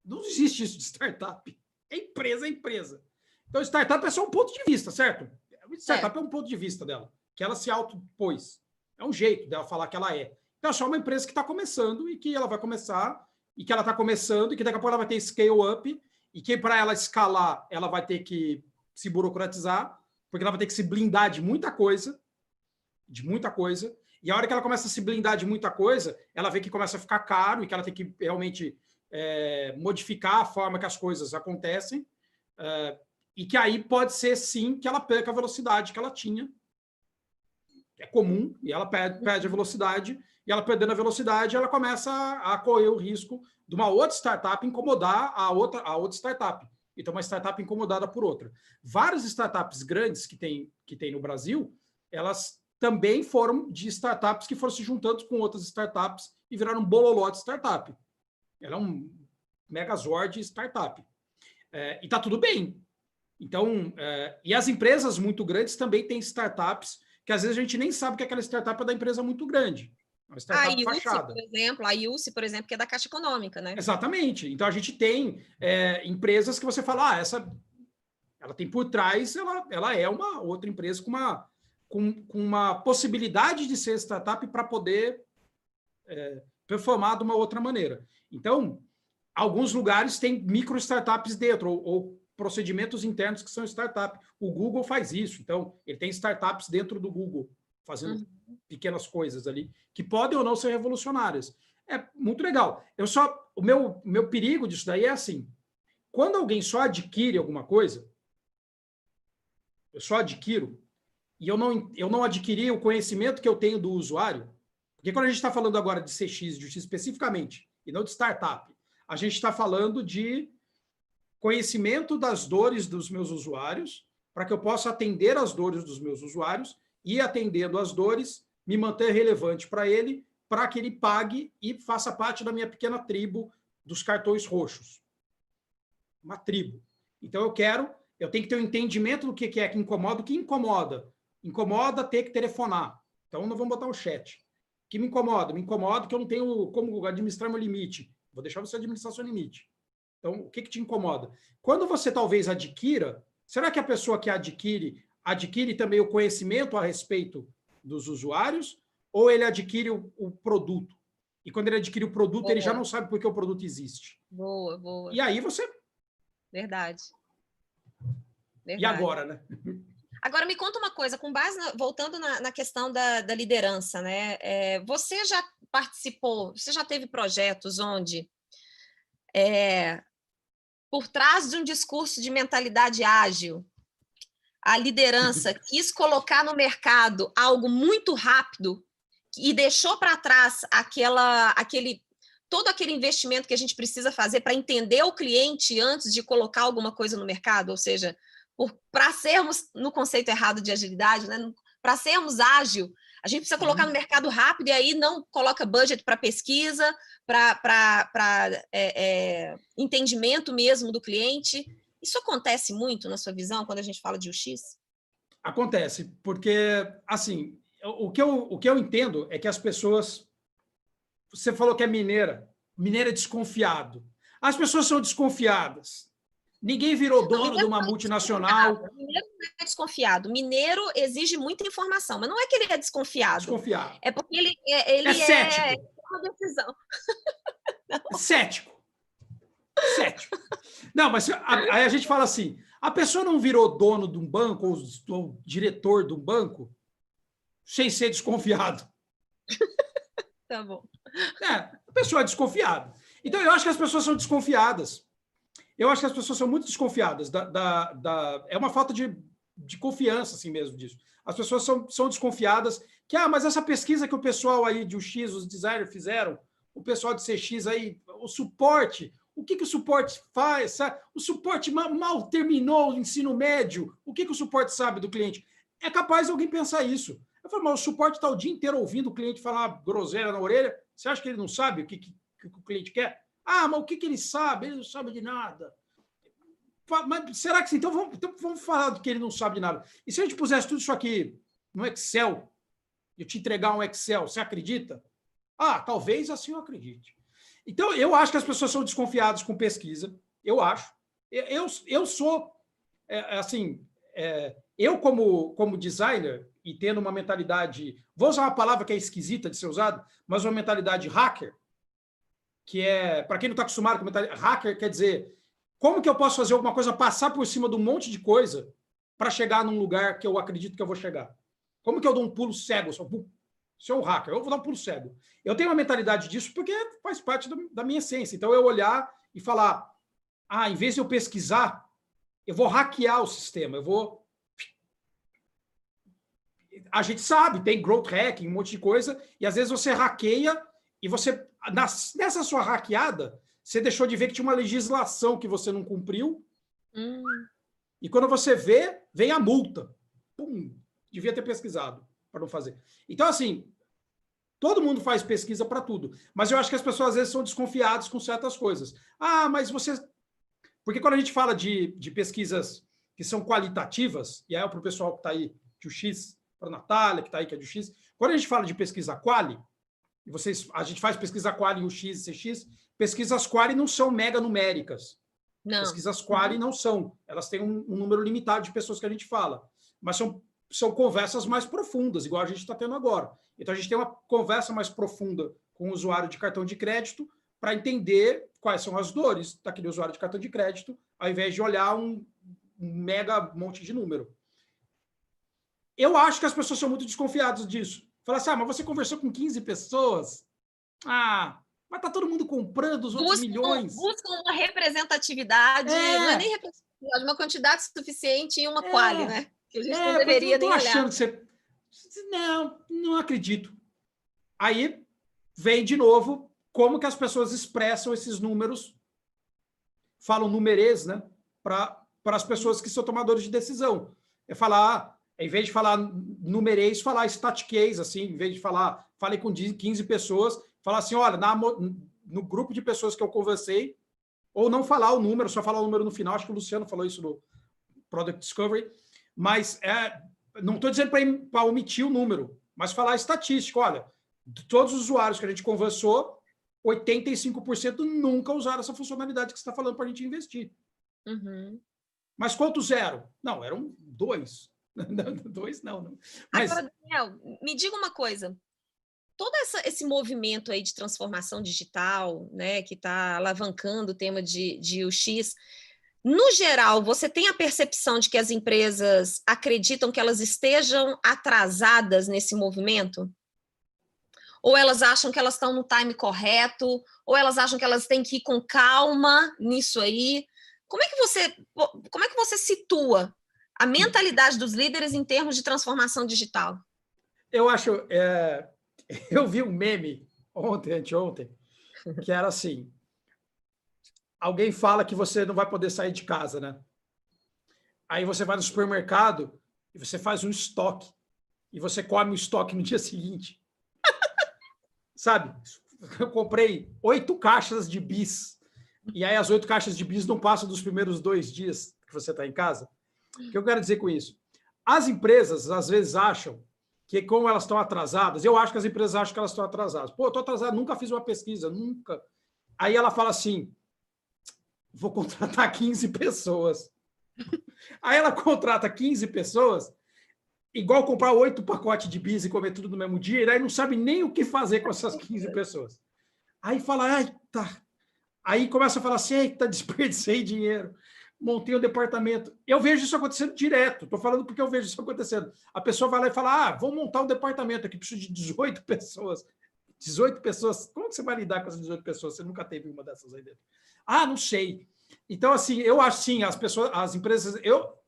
S2: não existe isso de startup. É empresa, é empresa. Então, startup é só um ponto de vista, certo? Startup é um ponto de vista dela, que ela se autopôs. É um jeito dela falar que ela é. Então, é só uma empresa que está começando e que ela vai começar, e que ela está começando, e que daqui a pouco ela vai ter scale-up, e que para ela escalar, ela vai ter que se burocratizar, porque ela vai ter que se blindar de muita coisa, e a hora que ela começa a se blindar de muita coisa, ela vê que começa a ficar caro e que ela tem que realmente modificar a forma que as coisas acontecem, e que aí pode ser, sim, que ela perca a velocidade que ela tinha. É comum, e ela perde a velocidade, e ela perdendo a velocidade, ela começa a correr o risco de uma outra startup incomodar a outra startup. Então, uma startup incomodada por outra. Várias startups grandes que tem no Brasil, elas também foram de startups que foram se juntando com outras startups e viraram um bololó de startup. Ela é um megazord startup. E está tudo bem. Então, e as empresas muito grandes também têm startups que às vezes a gente nem sabe que aquela startup é da empresa muito grande. Uma startup fachada.
S1: A IUC, por exemplo, que é da Caixa Econômica, né?
S2: Exatamente. Então, a gente tem empresas que você fala, ela tem por trás, ela é uma outra empresa com uma possibilidade de ser startup para poder performar de uma outra maneira. Então, alguns lugares têm micro startups dentro, ou procedimentos internos que são startup. O Google faz isso. Então, ele tem startups dentro do Google, fazendo pequenas coisas ali, que podem ou não ser revolucionárias. É muito legal. O meu perigo disso daí é assim, quando alguém só adquire alguma coisa, eu só adquiro, e eu não adquiri o conhecimento que eu tenho do usuário, porque quando a gente está falando agora de CX, de UX especificamente, e não de startup, a gente está falando de conhecimento das dores dos meus usuários, para que eu possa atender as dores dos meus usuários e, atendendo as dores, me manter relevante para ele, para que ele pague e faça parte da minha pequena tribo dos cartões roxos. Uma tribo. Então, eu tenho que ter um entendimento do que é que incomoda. O que incomoda? Incomoda ter que telefonar. Então, não vamos botar o chat. O que me incomoda? Me incomoda que eu não tenho como administrar meu limite. Vou deixar você administrar seu limite. Então, o que te incomoda? Quando você talvez adquira, será que a pessoa que adquire também o conhecimento a respeito dos usuários, ou ele adquire o produto? E quando ele adquire o produto, ele já não sabe por que o produto existe.
S1: Boa.
S2: E aí você...
S1: Verdade.
S2: E agora, né?
S1: Agora, me conta uma coisa, voltando na questão da liderança, né? Você já participou, você já teve projetos onde, por trás de um discurso de mentalidade ágil, a liderança quis colocar no mercado algo muito rápido e deixou para trás todo aquele investimento que a gente precisa fazer para entender o cliente antes de colocar alguma coisa no mercado, ou seja, para sermos no conceito errado de agilidade, né? Para sermos ágil, a gente precisa colocar no mercado rápido e aí não coloca budget para pesquisa, para entendimento mesmo do cliente. Isso acontece muito na sua visão quando a gente fala de UX?
S2: Acontece, porque, assim, o que eu entendo é que as pessoas... Você falou que é mineiro é desconfiado. As pessoas são desconfiadas. Ninguém virou dono de uma multinacional.
S1: Mineiro não é desconfiado. Mineiro exige muita informação, mas não é que ele é desconfiado.
S2: Desconfiado.
S1: É porque ele
S2: cético.
S1: Uma decisão.
S2: Cético. Não, mas aí a gente fala assim, a pessoa não virou dono de um banco ou diretor de um banco sem ser desconfiado.
S1: Tá bom.
S2: A pessoa é desconfiada. Então, eu acho que as pessoas são desconfiadas. Eu acho que as pessoas são muito desconfiadas. É uma falta de confiança, assim mesmo, disso. As pessoas são desconfiadas que, mas essa pesquisa que o pessoal aí de UX, os designers fizeram, o pessoal de CX aí, o suporte, o que o suporte faz? Sabe? O suporte mal terminou o ensino médio. O que o suporte sabe do cliente? É capaz de alguém pensar isso. Eu falo, mas o suporte está o dia inteiro ouvindo o cliente falar groselha na orelha. Você acha que ele não sabe o que o cliente quer? Mas o que ele sabe? Ele não sabe de nada. Mas será que sim? Então vamos falar do que ele não sabe de nada. E se a gente pusesse tudo isso aqui no Excel, eu te entregar um Excel, você acredita? Ah, talvez assim eu acredite. Então, eu acho que as pessoas são desconfiadas com pesquisa. Eu acho. Eu sou, assim, eu como designer e tendo uma mentalidade, vou usar uma palavra que é esquisita de ser usada, mas uma mentalidade hacker, que é, para quem não está acostumado com mentalidade, hacker quer dizer, como que eu posso fazer alguma coisa, passar por cima de um monte de coisa para chegar num lugar que eu acredito que eu vou chegar? Como que eu dou um pulo cego? Sou um hacker, eu vou dar um pulo cego. Eu tenho uma mentalidade disso porque faz parte da minha essência. Então, eu olhar e falar, em vez de eu pesquisar, eu vou hackear o sistema, eu vou... A gente sabe, tem growth hacking, um monte de coisa, e às vezes você hackeia e você, nessa sua hackeada, você deixou de ver que tinha uma legislação que você não cumpriu, e quando você vê, vem a multa. Pum, devia ter pesquisado para não fazer. Então, assim, todo mundo faz pesquisa para tudo, mas eu acho que as pessoas às vezes são desconfiadas com certas coisas. Mas você... Porque quando a gente fala de pesquisas que são qualitativas, e é para o pessoal que está aí, de UX, para a Natália, que está aí, que é de UX, quando a gente fala de pesquisa quali, e a gente faz pesquisa quali em UX e CX, pesquisas quali não são mega numéricas. Não. Pesquisas quali não são. Elas têm um número limitado de pessoas que a gente fala. Mas são conversas mais profundas, igual a gente está tendo agora. Então, a gente tem uma conversa mais profunda com o usuário de cartão de crédito para entender quais são as dores daquele usuário de cartão de crédito, ao invés de olhar um mega monte de número. Eu acho que as pessoas são muito desconfiadas disso. Fala assim, mas você conversou com 15 pessoas? Mas tá todo mundo comprando os outros milhões.
S1: Buscam uma representatividade, não é nem representatividade, uma quantidade suficiente em uma quali, né? Que a gente não deveria nem olhar.
S2: Achando que você... Não acredito. Aí vem de novo como que as pessoas expressam esses números, falam numerês, né? Para as pessoas que são tomadores de decisão. É falar, em vez de falar numerês, falar static case, assim, em vez de falar, falei com 15 pessoas, falar assim, olha, no grupo de pessoas que eu conversei, ou não falar o número, só falar o número no final, acho que o Luciano falou isso no Product Discovery, mas não estou dizendo para omitir o número, mas falar a estatística, olha, de todos os usuários que a gente conversou, 85% nunca usaram essa funcionalidade que você está falando para a gente investir.
S1: Uhum.
S2: Mas quanto zero? Não, eram 2. 2 não. Mas...
S1: Agora, Daniel, me diga uma coisa. Todo esse movimento aí de transformação digital, né, que está alavancando o tema de UX, no geral, você tem a percepção de que as empresas acreditam que elas estejam atrasadas nesse movimento? Ou elas acham que elas estão no time correto? Ou elas acham que elas têm que ir com calma nisso aí? Como é que você situa a mentalidade dos líderes em termos de transformação digital?
S2: Eu acho... eu vi um meme anteontem, que era assim, alguém fala que você não vai poder sair de casa, né? Aí você vai no supermercado e você faz um estoque, e você come o estoque no dia seguinte. Sabe? Eu comprei 8 caixas de bis, e aí as 8 caixas de bis não passam dos primeiros 2 dias que você está em casa. O que eu quero dizer com isso? As empresas, às vezes, acham que como elas estão atrasadas, eu acho que as empresas acham que elas estão atrasadas. Pô, eu estou atrasado, nunca fiz uma pesquisa, nunca. Aí ela fala assim, vou contratar 15 pessoas. Aí ela contrata 15 pessoas, igual comprar 8 pacotes de bis e comer tudo no mesmo dia, e aí não sabe nem o que fazer com essas 15 pessoas. Aí fala, tá. Aí começa a falar assim, eita, desperdicei dinheiro. Montei um departamento. Eu vejo isso acontecendo direto. Estou falando porque eu vejo isso acontecendo. A pessoa vai lá e fala, vou montar um departamento aqui, preciso de 18 pessoas. 18 pessoas? Como que você vai lidar com essas 18 pessoas? Você nunca teve uma dessas aí dentro. Não sei. Então, assim, eu acho sim, as empresas,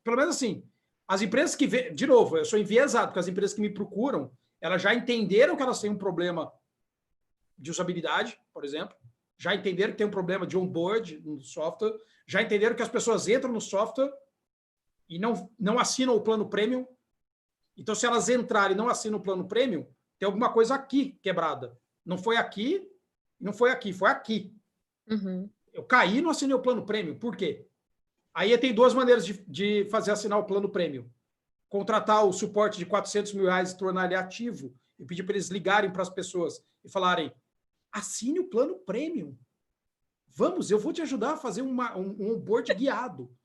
S2: pelo menos assim, as empresas que, de novo, eu sou enviesado, porque as empresas que me procuram, elas já entenderam que elas têm um problema de usabilidade, por exemplo, já entenderam que tem um problema de onboard no software, já entenderam que as pessoas entram no software e não assinam o plano premium. Então, se elas entrarem e não assinam o plano premium, tem alguma coisa aqui quebrada. Não foi aqui, não foi aqui, foi aqui.
S1: Uhum.
S2: Eu caí e não assinei o plano premium. Por quê? Aí tem duas maneiras de fazer assinar o plano premium. Contratar o suporte de R$400 mil e tornar ele ativo e pedir para eles ligarem para as pessoas e falarem: assine o plano premium. Vamos, eu vou te ajudar a fazer um onboard guiado.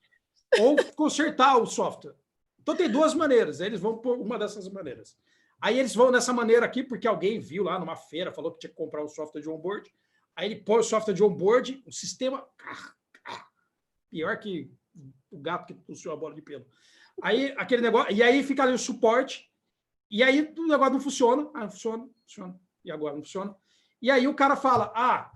S2: Ou consertar o software. Então tem duas maneiras. Eles vão por uma dessas maneiras. Aí eles vão nessa maneira aqui, porque alguém viu lá numa feira, falou que tinha que comprar um software de onboard. Aí ele põe o software de onboard, o sistema... Pior que o gato que puxou a bola de pelo. Aí aquele negócio... E aí fica ali o suporte. E aí o negócio não funciona. Ah, não funciona, funciona. E agora não funciona. E aí o cara fala: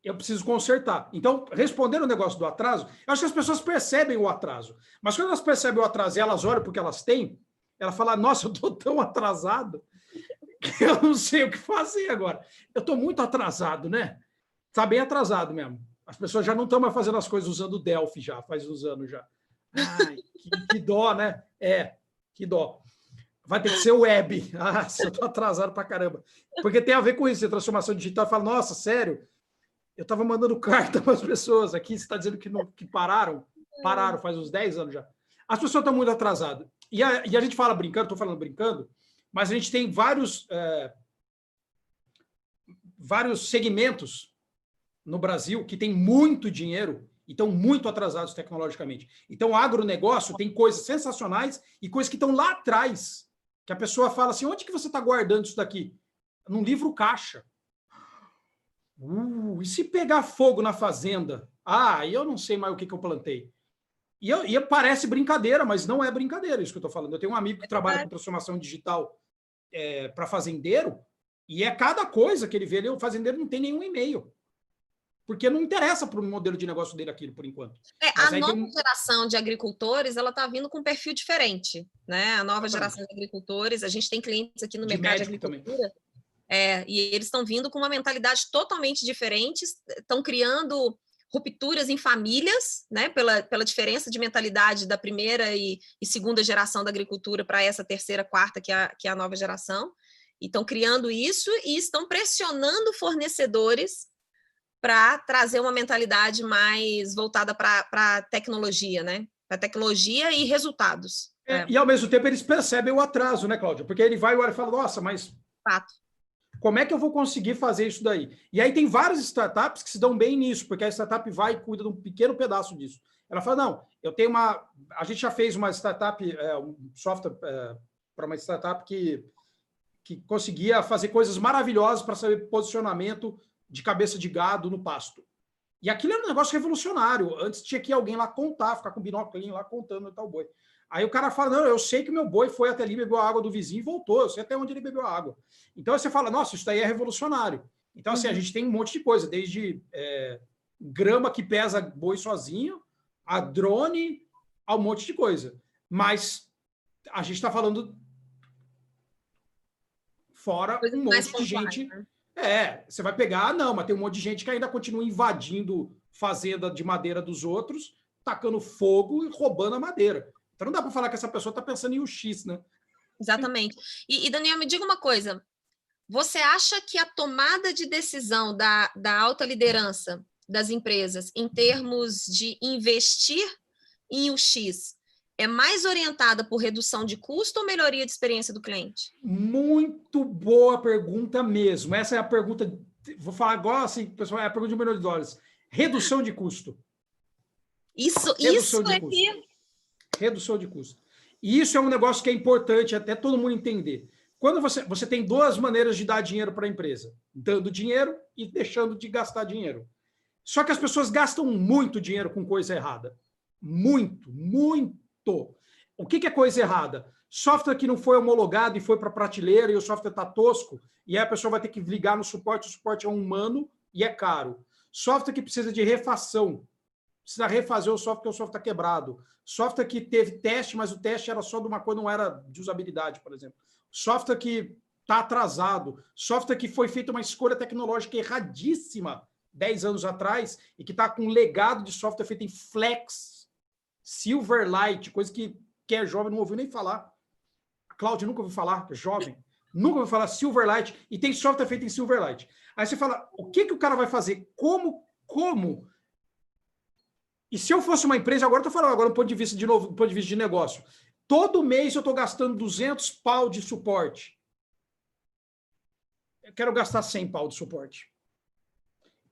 S2: eu preciso consertar. Então, respondendo o negócio do atraso, eu acho que as pessoas percebem o atraso. Mas quando elas percebem o atraso e elas olham porque elas têm, ela fala: nossa, eu estou tão atrasado que eu não sei o que fazer agora. Eu estou muito atrasado, né? Está bem atrasado mesmo. As pessoas já não estão mais fazendo as coisas usando o Delphi já, faz uns anos já. Ai, que dó, né? Que dó. Vai ter que ser web. Eu estou atrasado pra caramba. Porque tem a ver com isso, a transformação digital. Fala: nossa, sério? Eu estava mandando carta para as pessoas aqui, você está dizendo que pararam? Pararam faz uns 10 anos já. As pessoas estão muito atrasadas. E a gente fala brincando, estou falando brincando, mas a gente tem vários segmentos no Brasil que tem muito dinheiro e estão muito atrasados tecnologicamente. Então, o agronegócio tem coisas sensacionais e coisas que estão lá atrás, que a pessoa fala assim: onde que você está guardando isso daqui? Num livro caixa. E se pegar fogo na fazenda? Eu não sei mais o que eu plantei. E parece brincadeira, mas não é brincadeira isso que eu estou falando. Eu tenho um amigo que trabalha com transformação digital para fazendeiro, e cada coisa que ele vê, o fazendeiro não tem nenhum e-mail. Porque não interessa para o modelo de negócio dele aquilo, por enquanto.
S1: A nova geração de agricultores, ela está vindo com um perfil diferente, né? A nova geração de agricultores, a gente tem clientes aqui no mercado de agricultura também. E eles estão vindo com uma mentalidade totalmente diferente, estão criando rupturas em famílias, né, pela diferença de mentalidade da primeira e segunda geração da agricultura para essa terceira, quarta, que é a nova geração. E estão criando isso e estão pressionando fornecedores para trazer uma mentalidade mais voltada para a tecnologia, né? Para tecnologia e resultados.
S2: E, ao mesmo tempo, eles percebem o atraso, né, Cláudia? Porque ele vai e olha e fala: nossa, mas...
S1: Fato.
S2: Como é que eu vou conseguir fazer isso daí? E aí tem várias startups que se dão bem nisso, porque a startup vai e cuida de um pequeno pedaço disso. Ela fala: não, eu tenho uma... A gente já fez uma startup, um software para uma startup que conseguia fazer coisas maravilhosas para saber posicionamento de cabeça de gado no pasto. E aquilo era um negócio revolucionário. Antes tinha que alguém lá contar, ficar com o binóculo lá contando tal boi. Aí o cara fala: não, eu sei que o meu boi foi até ali, bebeu a água do vizinho e voltou, eu sei até onde ele bebeu a água. Então você fala: nossa, isso daí é revolucionário. Então, assim, a gente tem um monte de coisa, desde grama que pesa boi sozinho, a drone, a um monte de coisa. Mas a gente está falando fora um monte de gente... Né? Você vai pegar, não, mas tem um monte de gente que ainda continua invadindo fazenda de madeira dos outros, tacando fogo e roubando a madeira. Então não dá para falar que essa pessoa está pensando em UX, né?
S1: Exatamente. E, Daniel, me diga uma coisa. Você acha que a tomada de decisão da alta liderança das empresas em termos de investir em UX é mais orientada por redução de custo ou melhoria de experiência do cliente?
S2: Muito boa pergunta mesmo. Essa é a pergunta... Vou falar agora, assim, pessoal, é a pergunta de $1 milhão. Redução de custo.
S1: Isso é que...
S2: Redução de custo. E isso é um negócio que é importante até todo mundo entender. Quando você tem duas maneiras de dar dinheiro para a empresa: dando dinheiro e deixando de gastar dinheiro. Só que as pessoas gastam muito dinheiro com coisa errada. Muito, muito. O que é coisa errada? Software que não foi homologado e foi para a prateleira e o software está tosco, e aí a pessoa vai ter que ligar no suporte, o suporte é humano e é caro. Software que precisa de refação. Precisa refazer o software porque o software está quebrado. Software que teve teste, mas o teste era só de uma coisa, não era de usabilidade, por exemplo. Software que está atrasado. Software que foi feita uma escolha tecnológica erradíssima 10 anos atrás e que está com um legado de software feito em Flex, Silverlight, coisa que quem é jovem não ouviu nem falar. A Cláudia nunca ouviu falar, é jovem. Nunca ouviu falar Silverlight e tem software feito em Silverlight. Aí você fala: o que o cara vai fazer? Como E se eu fosse uma empresa, agora eu estou falando agora do ponto de vista, de novo, do ponto de vista de negócio. Todo mês eu estou gastando 200 pau de suporte. Eu quero gastar 100 pau de suporte.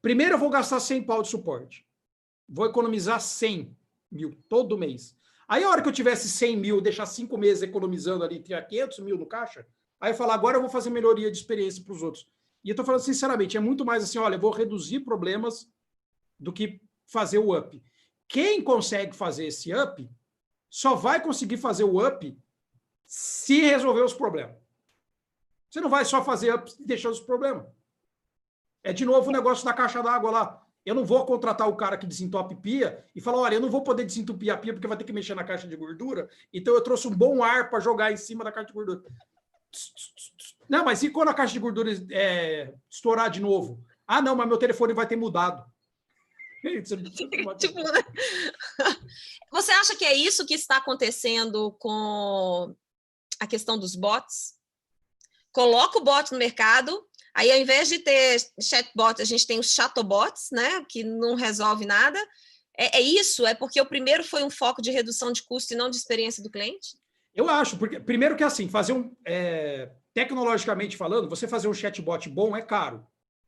S2: Primeiro eu vou gastar 100 pau de suporte. Vou economizar 100 mil todo mês. Aí a hora que eu tivesse 100 mil, deixar 5 meses economizando ali, tinha 500 mil no caixa, aí eu falo, agora eu vou fazer melhoria de experiência para os outros. E eu estou falando sinceramente, é muito mais assim, olha, eu vou reduzir problemas do que fazer o up. Quem consegue fazer esse up, só vai conseguir fazer o up se resolver os problemas. Você não vai só fazer up deixando os problemas. É de novo o negócio da caixa d'água lá. Eu não vou contratar o cara que desentope pia e falar, olha, eu não vou poder desentupir a pia porque vai ter que mexer na caixa de gordura, então eu trouxe um bom ar para jogar em cima da caixa de gordura. Não, mas e quando a caixa de gordura estourar de novo? Ah, não, mas meu telefone vai ter mudado.
S1: Tipo, né? Você acha que é isso que está acontecendo com a questão dos bots? Coloca o bot no mercado, aí ao invés de ter chatbot, a gente tem os chatobots, né, que não resolve nada. É isso? É porque o primeiro foi um foco de redução de custo e não de experiência do cliente?
S2: Eu acho, porque primeiro que assim, tecnologicamente falando, você fazer um chatbot bom é caro.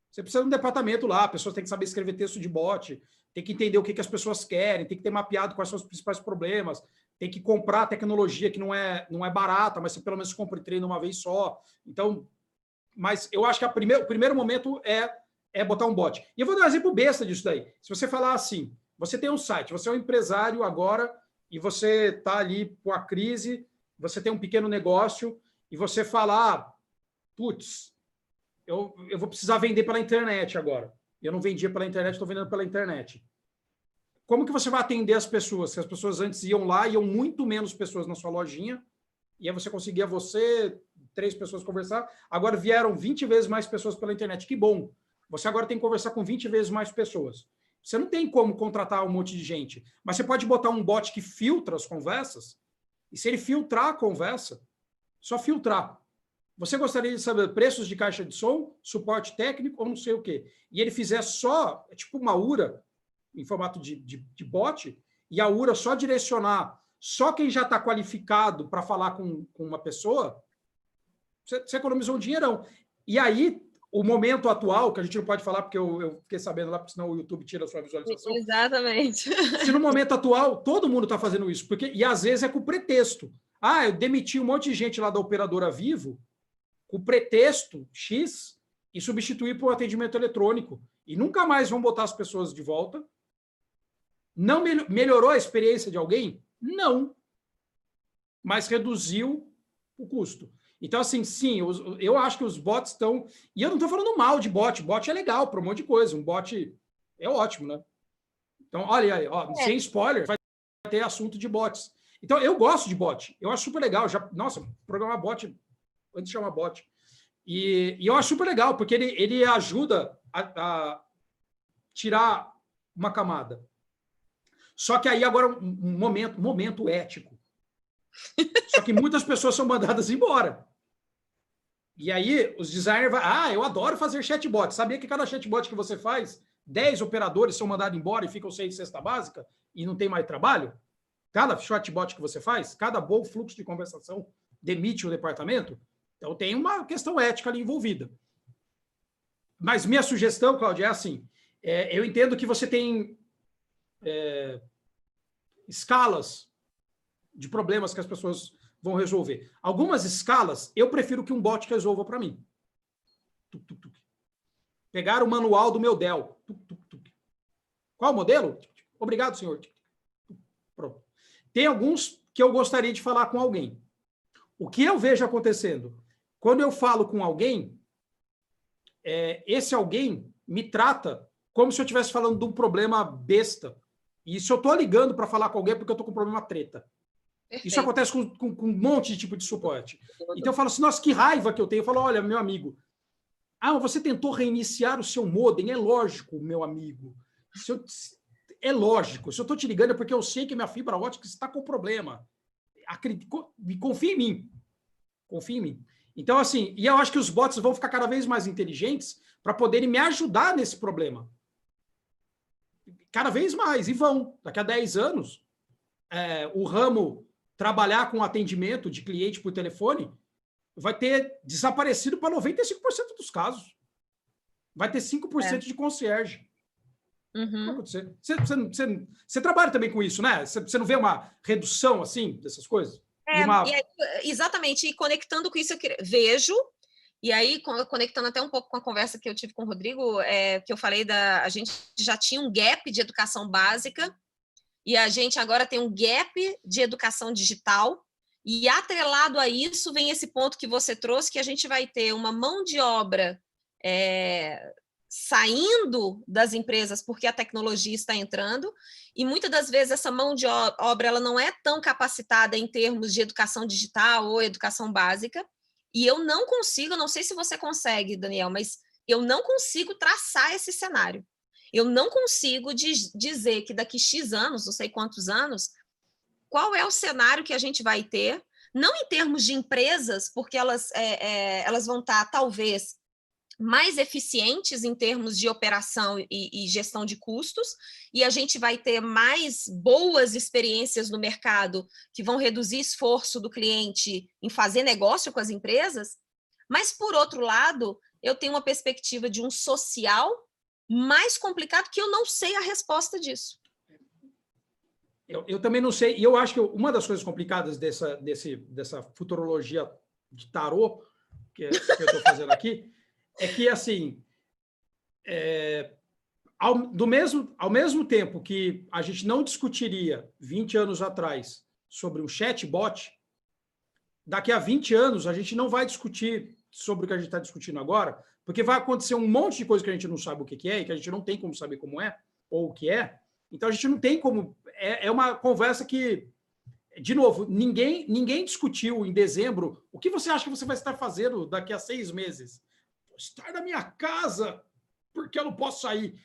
S2: Você precisa de um departamento lá, a pessoa tem que saber escrever texto de bot, tem que entender o que as pessoas querem, tem que ter mapeado quais são os principais problemas, tem que comprar tecnologia que não é barata, mas você pelo menos compra e treina uma vez só. Então, mas eu acho que o primeiro momento é botar um bot. E eu vou dar um exemplo besta disso daí. Se você falar assim, você tem um site, você é um empresário agora e você está ali com a crise, você tem um pequeno negócio e você fala, putz, eu vou precisar vender pela internet agora. Eu não vendia pela internet, estou vendendo pela internet. Como que você vai atender as pessoas? Se as pessoas antes iam lá, iam muito menos pessoas na sua lojinha, e aí você conseguia 3 pessoas conversar, agora vieram 20 vezes mais pessoas pela internet. Que bom! Você agora tem que conversar com 20 vezes mais pessoas. Você não tem como contratar um monte de gente, mas você pode botar um bot que filtra as conversas, e se ele filtrar a conversa, só filtrar. Você gostaria de saber preços de caixa de som, suporte técnico ou não sei o quê. E ele fizer só, tipo uma URA, em formato de bot, e a URA só direcionar só quem já está qualificado para falar com uma pessoa, você economizou um dinheirão. E aí, o momento atual, que a gente não pode falar porque eu fiquei sabendo lá, porque senão o YouTube tira a sua visualização.
S1: Exatamente.
S2: Se no momento atual, todo mundo está fazendo isso, e às vezes é com pretexto. Ah, eu demiti um monte de gente lá da operadora Vivo, com pretexto X, e substituir por um atendimento eletrônico. E nunca mais vão botar as pessoas de volta. Não melhorou a experiência de alguém? Não. Mas reduziu o custo. Então, assim, sim, eu acho que os bots estão... E eu não estou falando mal de bot. Bot é legal para um monte de coisa. Um bot é ótimo, né? Então, olha aí, sem spoiler, vai ter assunto de bots. Então, eu gosto de bot. Eu acho super legal. Nossa, programar bot, antes de chamar bot. E eu acho super legal, porque ele ajuda a tirar uma camada. Só que aí agora um momento ético. Só que muitas pessoas são mandadas embora. E aí os designers vão, eu adoro fazer chatbot. Sabia que cada chatbot que você faz, 10 operadores são mandados embora e ficam sem cesta básica e não tem mais trabalho? Cada chatbot que você faz, cada bom fluxo de conversação demite o departamento. Então tem uma questão ética ali envolvida. Mas minha sugestão, Cláudia, é assim, eu entendo que você tem escalas de problemas que as pessoas vão resolver. Algumas escalas, eu prefiro que um bot resolva para mim. Pegar o manual do meu Dell. Qual o modelo? Obrigado, senhor. Pronto. Tem alguns que eu gostaria de falar com alguém. O que eu vejo acontecendo? Quando eu falo com alguém, esse alguém me trata como se eu estivesse falando de um problema besta. E se eu estou ligando para falar com alguém é porque eu estou com um problema treta. Perfeito. Isso acontece com um monte de tipo de suporte. Então eu falo assim, nossa, que raiva que eu tenho. Eu falo, olha, meu amigo, você tentou reiniciar o seu modem. É lógico, meu amigo. É lógico. Se eu estou te ligando é porque eu sei que minha fibra ótica está com problema. Confia em mim. Confia em mim. Então, assim, e eu acho que os bots vão ficar cada vez mais inteligentes para poderem me ajudar nesse problema. cada vez mais, e vão. Daqui a 10 anos, o ramo trabalhar com atendimento de cliente por telefone vai ter desaparecido para 95% dos casos. Vai ter 5% de concierge.
S1: Uhum.
S2: Você trabalha também com isso, né? Você não vê uma redução assim dessas coisas?
S1: E aí, exatamente, e conectando com isso, vejo, e aí conectando até um pouco com a conversa que eu tive com o Rodrigo, que eu falei a gente já tinha um gap de educação básica, e a gente agora tem um gap de educação digital, e atrelado a isso vem esse ponto que você trouxe, que a gente vai ter uma mão de obra saindo das empresas porque a tecnologia está entrando, e muitas das vezes essa mão de obra ela não é tão capacitada em termos de educação digital ou educação básica, e eu não consigo, não sei se você consegue, Daniel, mas eu não consigo traçar esse cenário. Eu não consigo dizer que daqui X anos, não sei quantos anos, qual é o cenário que a gente vai ter, não em termos de empresas, porque elas vão estar, talvez, mais eficientes em termos de operação e gestão de custos, e a gente vai ter mais boas experiências no mercado que vão reduzir esforço do cliente em fazer negócio com as empresas, mas, por outro lado, eu tenho uma perspectiva de um social mais complicado que eu não sei a resposta disso.
S2: Eu também não sei, e eu acho que uma das coisas complicadas dessa futurologia de tarô que eu estou fazendo aqui é que, assim, ao mesmo tempo que a gente não discutiria 20 anos atrás sobre um chatbot, daqui a 20 anos a gente não vai discutir sobre o que a gente está discutindo agora, porque vai acontecer um monte de coisa que a gente não sabe o que é e que a gente não tem como saber como é, ou o que é. Então, a gente não tem como... É uma conversa que, de novo, ninguém discutiu em dezembro o que você acha que você vai estar fazendo daqui a 6 meses. Estar na minha casa porque eu não posso sair.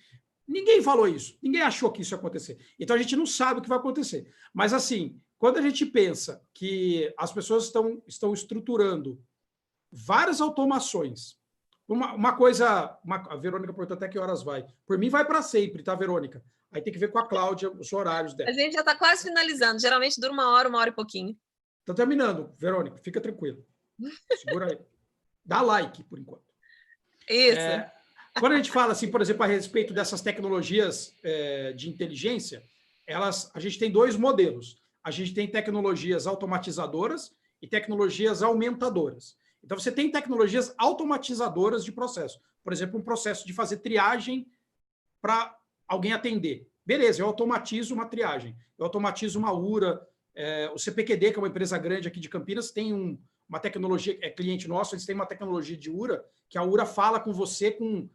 S2: Ninguém falou isso. Ninguém achou que isso ia acontecer. Então, a gente não sabe o que vai acontecer. Mas, assim, quando a gente pensa que as pessoas estão estruturando várias automações, uma coisa... a Verônica perguntou até que horas vai. Por mim, vai para sempre, tá, Verônica? Aí tem que ver com a Cláudia os horários dela.
S1: A gente já está quase finalizando. Geralmente dura uma hora e pouquinho.
S2: Estou terminando, Verônica. Fica tranquilo. Segura aí. Dá like, por enquanto.
S1: Isso.
S2: Quando a gente fala, assim, por exemplo, a respeito dessas tecnologias de inteligência, a gente tem 2 modelos. A gente tem tecnologias automatizadoras e tecnologias aumentadoras. Então, você tem tecnologias automatizadoras de processo. Por exemplo, um processo de fazer triagem para alguém atender. Beleza, eu automatizo uma triagem, eu automatizo uma URA. O CPQD, que é uma empresa grande aqui de Campinas, tem uma tecnologia, cliente nosso, eles têm uma tecnologia de URA, que a URA fala com você com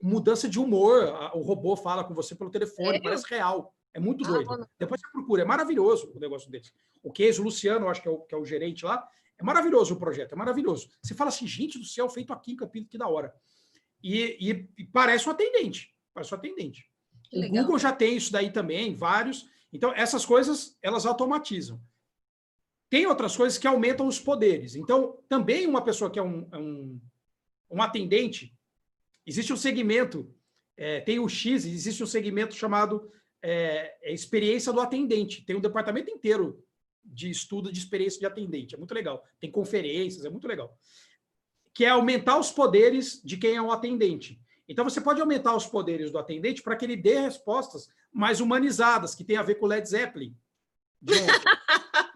S2: mudança de humor, o robô fala com você pelo telefone, parece real. É muito doido. Depois você procura, é maravilhoso o negócio desse. O Keis, o Luciano, acho que é o gerente lá, é maravilhoso o projeto, é maravilhoso. Você fala assim, gente do céu, feito aqui em Campinas, que da hora. E parece um atendente, O Google já tem isso daí também, vários. Então, essas coisas, elas automatizam. Tem outras coisas que aumentam os poderes. Então, também uma pessoa que é um atendente, existe um segmento, tem o X, existe um segmento chamado experiência do atendente. Tem um departamento inteiro de estudo de experiência de atendente. É muito legal. Tem conferências, é muito legal. Que é aumentar os poderes de quem é o atendente. Então, você pode aumentar os poderes do atendente para que ele dê respostas mais humanizadas, que tem a ver com o Led Zeppelin.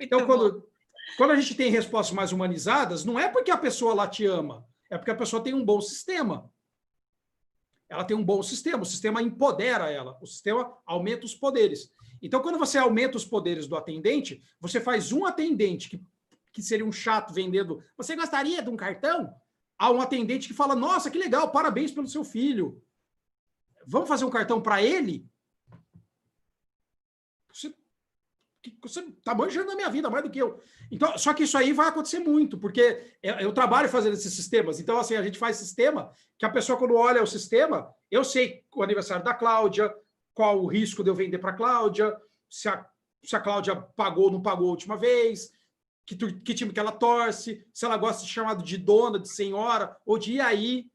S2: Então, quando a gente tem respostas mais humanizadas, não é porque a pessoa lá te ama, é porque a pessoa tem um bom sistema. Ela tem um bom sistema, o sistema empodera ela, o sistema aumenta os poderes. Então, quando você aumenta os poderes do atendente, você faz um atendente que seria um chato vendendo, você gostaria de um cartão? Há um atendente que fala, nossa, que legal, parabéns pelo seu filho. Vamos fazer um cartão para ele? Você está manjando da minha vida mais do que eu. Então, só que isso aí vai acontecer muito, porque eu trabalho fazendo esses sistemas. Então, assim, a gente faz sistema que a pessoa, quando olha o sistema, eu sei o aniversário da Cláudia, qual o risco de eu vender para a Cláudia, se a Cláudia pagou ou não pagou a última vez, que time que ela torce, se ela gosta de ser chamado de dona, de senhora, ou de e aí.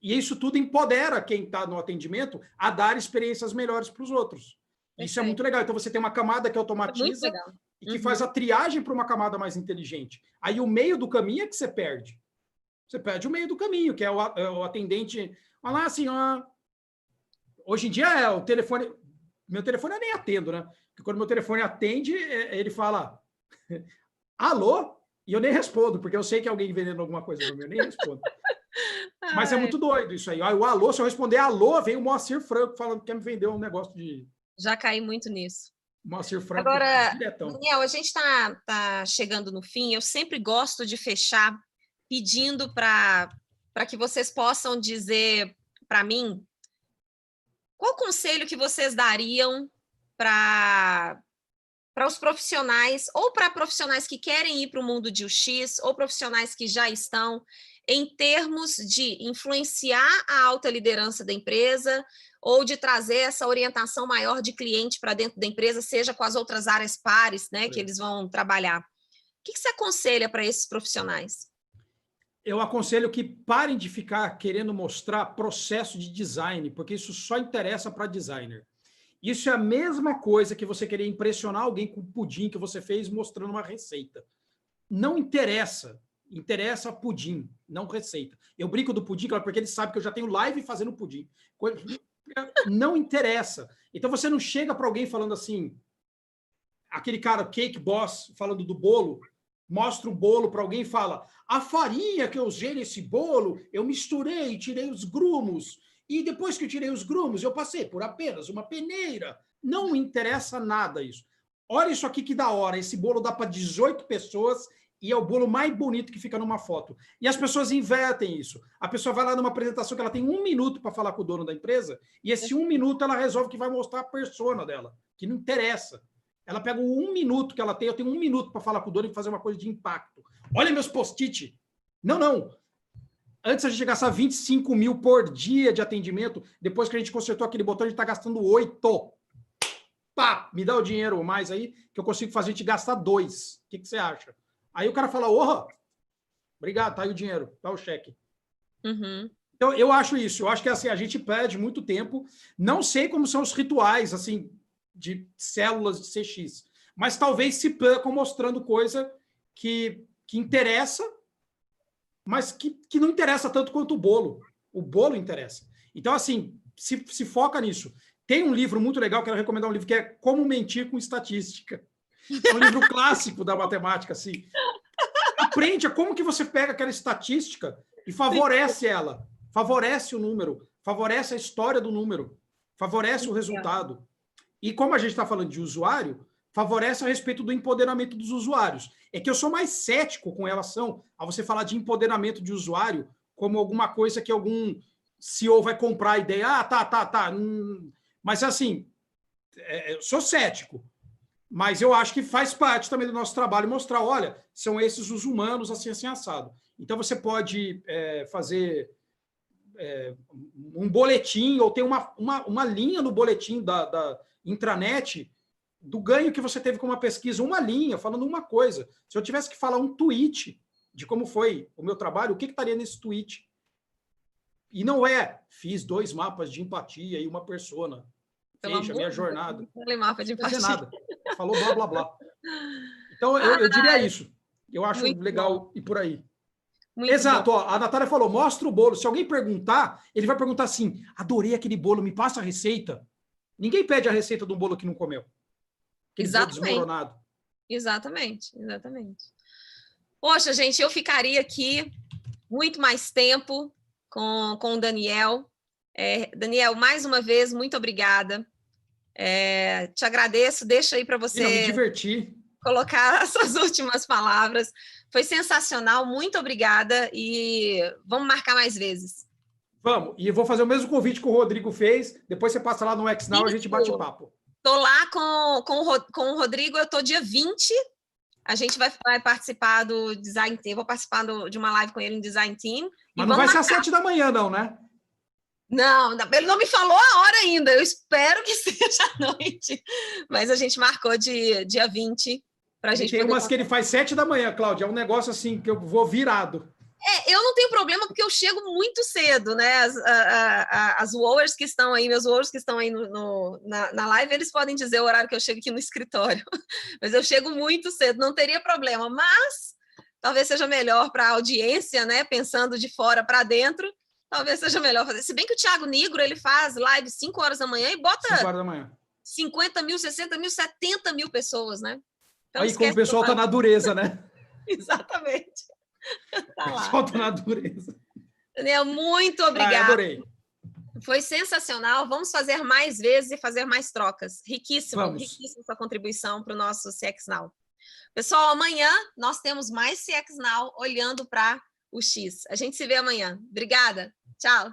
S2: E isso tudo empodera quem está no atendimento a dar experiências melhores para os outros. Isso é muito legal. Então, você tem uma camada que automatiza e que faz a triagem para uma camada mais inteligente. Aí, o meio do caminho é que você perde. Você perde o meio do caminho, que é o atendente... Olha lá, assim, ó... Hoje em dia, é o telefone... Meu telefone eu nem atendo, né? Porque quando meu telefone atende, ele fala... Alô? E eu nem respondo, porque eu sei que é alguém vendendo alguma coisa para mim, eu nem respondo. Mas é muito doido isso aí. O alô, se eu responder alô, vem o Moacir Franco falando que quer me vender um negócio de...
S1: Já caí muito nisso.
S2: Moacir Franco.
S1: Agora, Daniel, a gente está chegando no fim. Eu sempre gosto de fechar pedindo para que vocês possam dizer para mim qual conselho que vocês dariam para os profissionais, ou para profissionais que querem ir para o mundo de UX, ou profissionais que já estão, em termos de influenciar a alta liderança da empresa, ou de trazer essa orientação maior de cliente para dentro da empresa, seja com as outras áreas pares, né, que eles vão trabalhar. O que você aconselha para esses profissionais?
S2: Eu aconselho que parem de ficar querendo mostrar processo de design, porque isso só interessa para designer. Isso é a mesma coisa que você querer impressionar alguém com o pudim que você fez mostrando uma receita. Não interessa. Interessa pudim, não receita. Eu brinco do pudim, porque ele sabe que eu já tenho live fazendo pudim. Não interessa. Então você não chega para alguém falando assim, aquele cara, Cake Boss, falando do bolo, mostra o bolo para alguém e fala, a farinha que eu usei nesse bolo, eu misturei, tirei os grumos, e depois que eu tirei os grumos, eu passei por apenas uma peneira. Não me interessa nada isso. Olha isso aqui que da hora, esse bolo dá para 18 pessoas e é o bolo mais bonito que fica numa foto. E as pessoas invertem isso. A pessoa vai lá numa apresentação que ela tem 1 minuto para falar com o dono da empresa e esse 1 minuto ela resolve que vai mostrar a persona dela, que não interessa. Ela pega o 1 minuto que ela tem, eu tenho 1 minuto para falar com o dono e fazer uma coisa de impacto. Olha meus post-it. Não. Antes a gente gastar 25 mil por dia de atendimento, depois que a gente consertou aquele botão, a gente está gastando 8. Pá, me dá o dinheiro mais aí, que eu consigo fazer a gente gastar 2. O que você acha? Aí o cara fala, obrigado, tá aí o dinheiro, tá o cheque. Então, eu acho isso. Eu acho que assim, a gente perde muito tempo. Não sei como são os rituais, assim, de células de CX, mas talvez se percam mostrando coisa que interessa, mas que não interessa tanto quanto o bolo. O bolo interessa. Então, assim, se foca nisso. Tem um livro muito legal, quero recomendar um livro, que é Como Mentir com Estatística. É um livro clássico da matemática, assim. Aprende a como que você pega aquela estatística e favorece ela. Favorece o número, favorece a história do número, favorece o resultado. E como a gente está falando de usuário, favorece a respeito do empoderamento dos usuários. É que eu sou mais cético com relação a você falar de empoderamento de usuário como alguma coisa que algum CEO vai comprar a ideia. Tá. Mas, assim, eu sou cético. Mas eu acho que faz parte também do nosso trabalho mostrar, olha, são esses os humanos, assim, assado. Então, você pode fazer um boletim, ou ter uma linha no boletim da intranet do ganho que você teve com uma pesquisa, uma linha, falando uma coisa. Se eu tivesse que falar um tweet de como foi o meu trabalho, o que estaria nesse tweet? E não fiz 2 mapas de empatia e uma persona. Fez a minha jornada.
S1: Não mapa de empatia.
S2: Nada. Falou blá, blá, blá. Então, eu diria isso. Eu acho legal ir por aí. Muito exato. Ó, a Natália falou, mostra o bolo. Se alguém perguntar, ele vai perguntar assim, adorei aquele bolo, me passa a receita. Ninguém pede a receita de um bolo que não comeu.
S1: Exatamente. Exatamente. Poxa, gente, eu ficaria aqui muito mais tempo com o Daniel. Daniel, mais uma vez, muito obrigada. Te agradeço. Deixa aí para você
S2: me divertir.
S1: Colocar as suas últimas palavras. Foi sensacional, muito obrigada e vamos marcar mais vezes.
S2: Vamos, e eu vou fazer o mesmo convite que o Rodrigo fez, depois você passa lá no XNow e a gente bate papo.
S1: Estou lá com o Rodrigo, eu estou dia 20, a gente vai participar do Design Team, vou participar de uma live com ele no Design Team.
S2: Mas não vai ser às 7 da manhã não, né?
S1: Não, ele não me falou a hora ainda, eu espero que seja à noite, mas a gente marcou de dia 20 para a gente
S2: tem umas que ele faz 7 da manhã, Cláudia, é um negócio assim que eu vou virado.
S1: Eu não tenho problema porque eu chego muito cedo, né? As wowers que estão aí, meus wowers que estão aí na live, eles podem dizer o horário que eu chego aqui no escritório. Mas eu chego muito cedo, não teria problema. Mas talvez seja melhor para a audiência, né? Pensando de fora para dentro, talvez seja melhor fazer. Se bem que o Thiago Nigro, ele faz live 5 horas da manhã e bota
S2: 5 horas da manhã.
S1: 50 mil, 60 mil, 70 mil pessoas, né?
S2: Então, aí como o pessoal está na dureza, né?
S1: Exatamente.
S2: Tá lá. O pessoal está na dureza.
S1: Daniel, muito obrigada.
S2: Adorei.
S1: Foi sensacional. Vamos fazer mais vezes e fazer mais trocas. Riquíssimo, riquíssima sua contribuição para o nosso CX Now. Pessoal, amanhã nós temos mais CX Now olhando para o X. A gente se vê amanhã. Obrigada. Tchau.